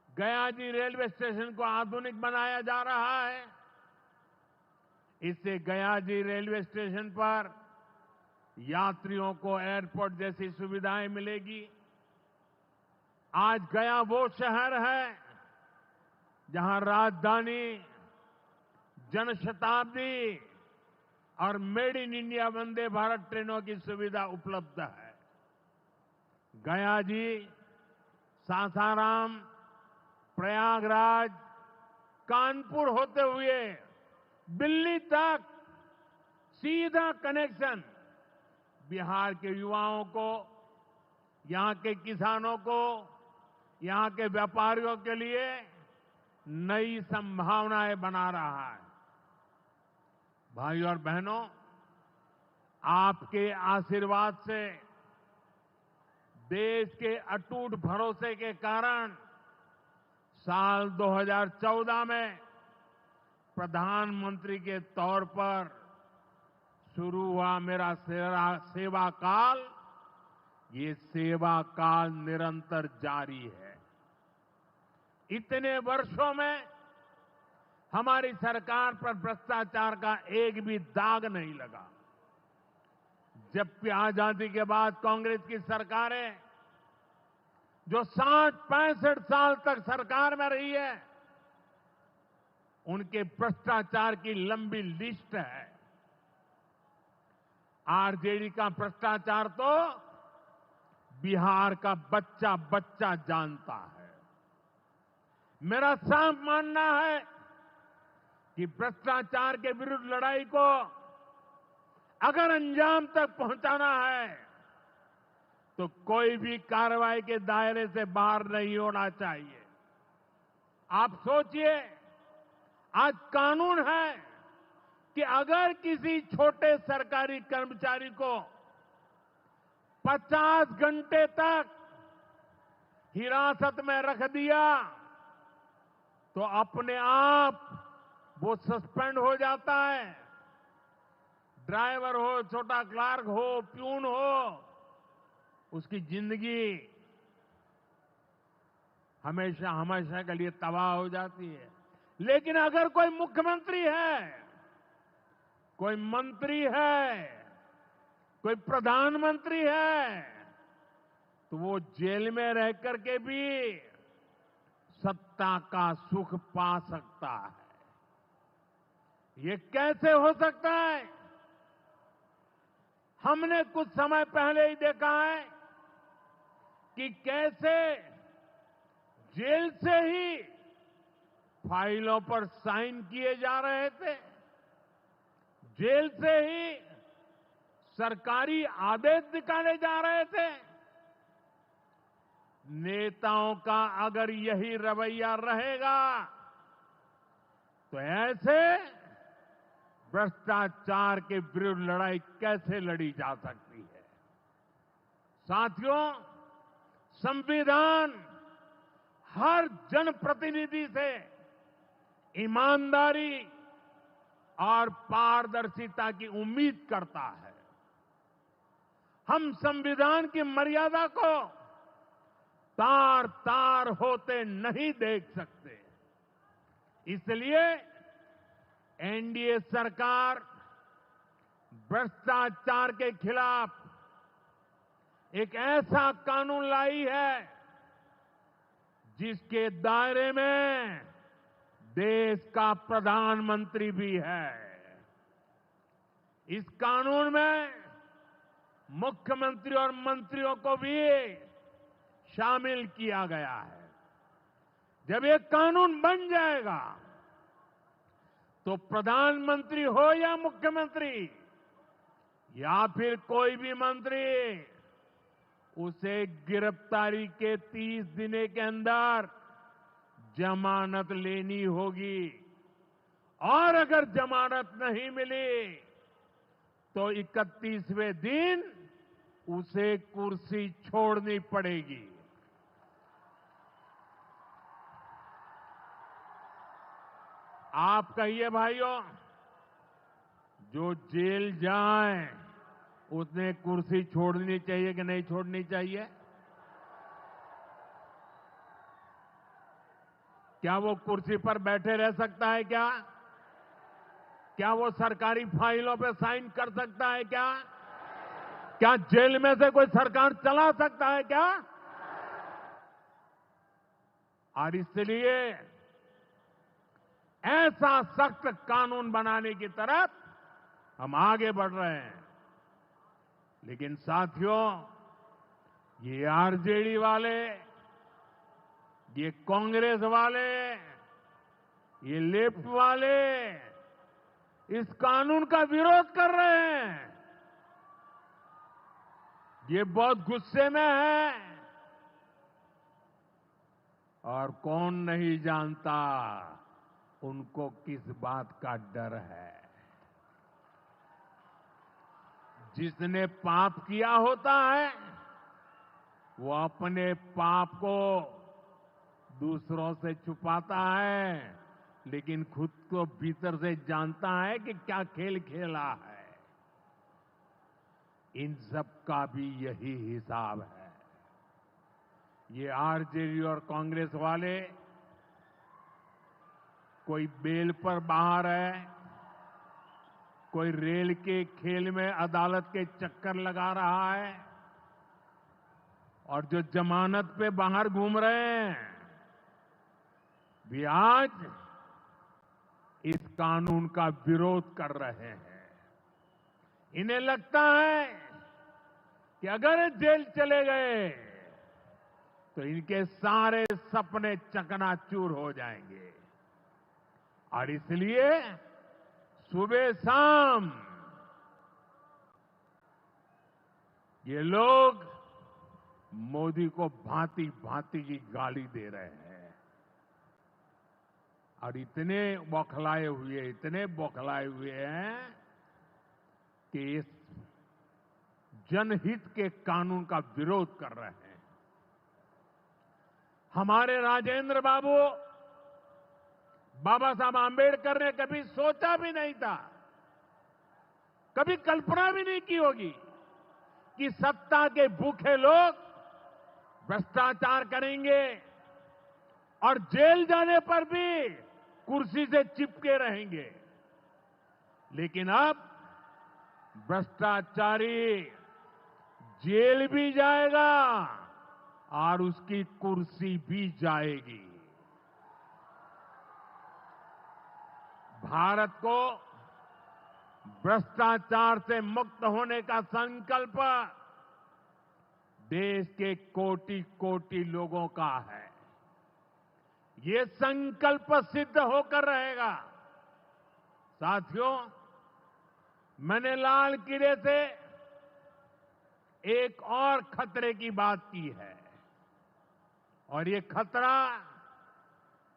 गयाजी रेलवे स्टेशन को आधुनिक बनाया जा रहा है। इससे गयाजी रेलवे स्टेशन पर यात्रियों को एयरपोर्ट जैसी सुविधाएं मिलेगी। आज गया वो शहर है जहां राजधानी, जनशताब्दी और made in India Vande Bharat ट्रेनों की सुविधा उपलब्ध है। गया जी सासाराम, प्रयागराज, कानपुर होते हुए दिल्ली तक सीधा कनेक्शन बिहार के युवाओं को, यहां के किसानों को, यहां के व्यापारियों के लिए नई संभावनाएं बना रहा है। भाइयों और बहनों, आपके आशीर्वाद से, देश के अटूट भरोसे के कारण साल 2014 में प्रधानमंत्री के तौर पर शुरू हुआ मेरा सेवा काल, ये सेवा काल निरंतर जारी है। इतने वर्षों में हमारी सरकार पर भ्रष्टाचार का एक भी दाग नहीं लगा। जबकि आजादी के बाद कांग्रेस की सरकारें जो 60-65 साल तक सरकार में रही है, उनके भ्रष्टाचार की लंबी लिस्ट है। आरजेडी का भ्रष्टाचार तो बिहार का बच्चा बच्चा जानता है। मेरा साफ मानना है कि भ्रष्टाचार के विरुद्ध लड़ाई को अगर अंजाम तक पहुंचाना है तो कोई भी कार्रवाई के दायरे से बाहर नहीं होना चाहिए। आप सोचिए, आज कानून है कि अगर किसी छोटे सरकारी कर्मचारी को 50 घंटे तक हिरासत में रख दिया तो अपने आप वो सस्पेंड हो जाता है। ड्राइवर हो, छोटा क्लार्क हो, प्यून हो, उसकी जिंदगी हमेशा हमेशा के लिए तबाह हो जाती है। लेकिन अगर कोई मुख्यमंत्री है, कोई मंत्री है, कोई प्रधानमंत्री है, तो वो जेल में रह करके भी सत्ता का सुख पा सकता है। ये कैसे हो सकता है? हमने कुछ समय पहले ही देखा है कि कैसे जेल से ही फाइलों पर साइन किए जा रहे थे, जेल से ही सरकारी आदेश निकाले जा रहे थे। नेताओं का अगर यही रवैया रहेगा तो ऐसे भ्रष्टाचार के विरुद्ध लड़ाई कैसे लड़ी जा सकती है। साथियों, संविधान हर जनप्रतिनिधि से ईमानदारी और पारदर्शिता की उम्मीद करता है। हम संविधान की मर्यादा को तार तार होते नहीं देख सकते। इसलिए एनडीए सरकार भ्रष्टाचार के खिलाफ एक ऐसा कानून लाई है जिसके दायरे में देश का प्रधानमंत्री भी है। इस कानून में मुख्यमंत्री और मंत्रियों को भी शामिल किया गया है। जब ये कानून बन जाएगा तो प्रधानमंत्री हो या मुख्यमंत्री या फिर कोई भी मंत्री, उसे गिरफ्तारी के 30 दिन के अंदर जमानत लेनी होगी और अगर जमानत नहीं मिली तो 31वें दिन उसे कुर्सी छोड़नी पड़ेगी। आप कहिए भाइयों, जो जेल जाए उसने कुर्सी छोड़नी चाहिए कि नहीं छोड़नी चाहिए? क्या वो कुर्सी पर बैठे रह सकता है क्या? क्या वो सरकारी फाइलों पे साइन कर सकता है क्या? क्या जेल में से कोई सरकार चला सकता है क्या? और इसलिए ऐसा सख्त कानून बनाने की तरफ हम आगे बढ़ रहे हैं। लेकिन साथियों, ये आरजेडी वाले, ये कांग्रेस वाले, ये लेफ्ट वाले इस कानून का विरोध कर रहे हैं। ये बहुत गुस्से में है और कौन नहीं जानता उनको किस बात का डर है। जिसने पाप किया होता है वो अपने पाप को दूसरों से छुपाता है, लेकिन खुद को भीतर से जानता है कि क्या खेल खेला है। इन सब का भी यही हिसाब है। ये आरजेडी और कांग्रेस वाले कोई बेल पर बाहर है, कोई रेल के खेल में अदालत के चक्कर लगा रहा है, और जो जमानत पे बाहर घूम रहे हैं भी आज इस कानून का विरोध कर रहे हैं। इन्हें लगता है कि अगर जेल चले गए तो इनके सारे सपने चकनाचूर हो जाएंगे, और इसलिए सुबह शाम ये लोग मोदी को भांति भांति की गाली दे रहे हैं और इतने बौखलाए हुए हैं कि इस जनहित के कानून का विरोध कर रहे हैं। हमारे राजेंद्र बाबू, बाबा साहब आंबेडकर ने कभी सोचा भी नहीं था, कभी कल्पना भी नहीं की होगी कि सत्ता के भूखे लोग भ्रष्टाचार करेंगे और जेल जाने पर भी कुर्सी से चिपके रहेंगे। लेकिन अब भ्रष्टाचारी जेल भी जाएगा और उसकी कुर्सी भी जाएगी। भारत को भ्रष्टाचार से मुक्त होने का संकल्प देश के कोटि कोटि लोगों का है। ये संकल्प सिद्ध होकर रहेगा। साथियों, मैंने लाल किले से एक और खतरे की बात की है, और ये खतरा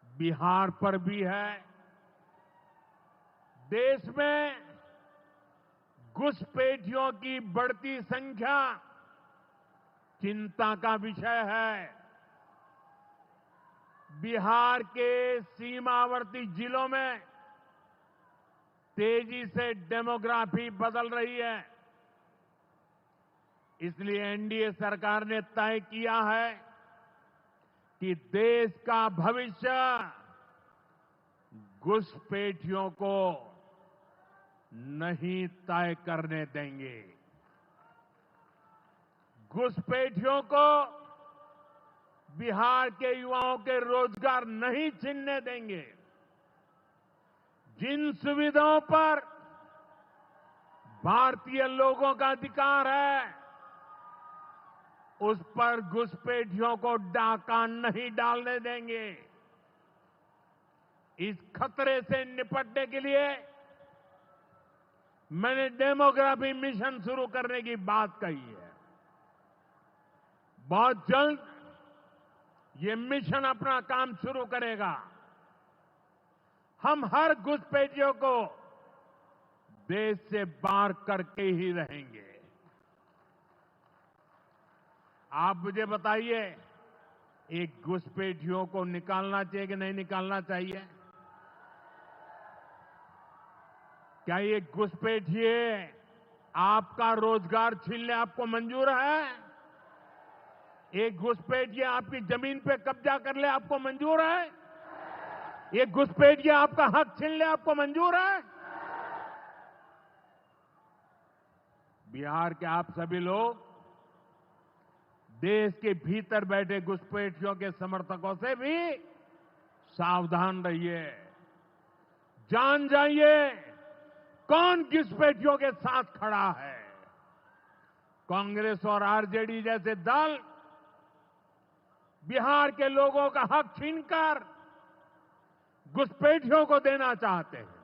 बिहार पर भी है। देश में घुसपैठियों की बढ़ती संख्या चिंता का विषय है। बिहार के सीमावर्ती जिलों में तेजी से डेमोग्राफी बदल रही है। इसलिए एनडीए सरकार ने तय किया है कि देश का भविष्य घुसपैठियों को नहीं तय करने देंगे। घुसपैठियों को बिहार के युवाओं के रोजगार नहीं छीनने देंगे। जिन सुविधाओं पर भारतीय लोगों का अधिकार है, उस पर घुसपैठियों को डाका नहीं डालने देंगे। इस खतरे से निपटने के लिए मैंने डेमोग्राफी मिशन शुरू करने की बात कही है। बहुत जल्द ये मिशन अपना काम शुरू करेगा। हम हर घुसपैठियों को देश से बाहर करके ही रहेंगे। आप मुझे बताइए, एक घुसपैठियों को निकालना चाहिए कि नहीं निकालना चाहिए? क्या ये घुसपैठिए आपका रोजगार छीनने आपको मंजूर है? एक घुसपैठिया आपकी जमीन पे कब्जा कर ले आपको मंजूर है? एक घुसपैठिया आपका हक छीन ले आपको मंजूर है? बिहार के आप सभी लोग देश के भीतर बैठे घुसपैठियों के समर्थकों से भी सावधान रहिए। जान जाइए कौन घुसपैठियों के साथ खड़ा है। कांग्रेस और आरजेडी जैसे दल बिहार के लोगों का हक छीनकर घुसपैठियों को देना चाहते हैं।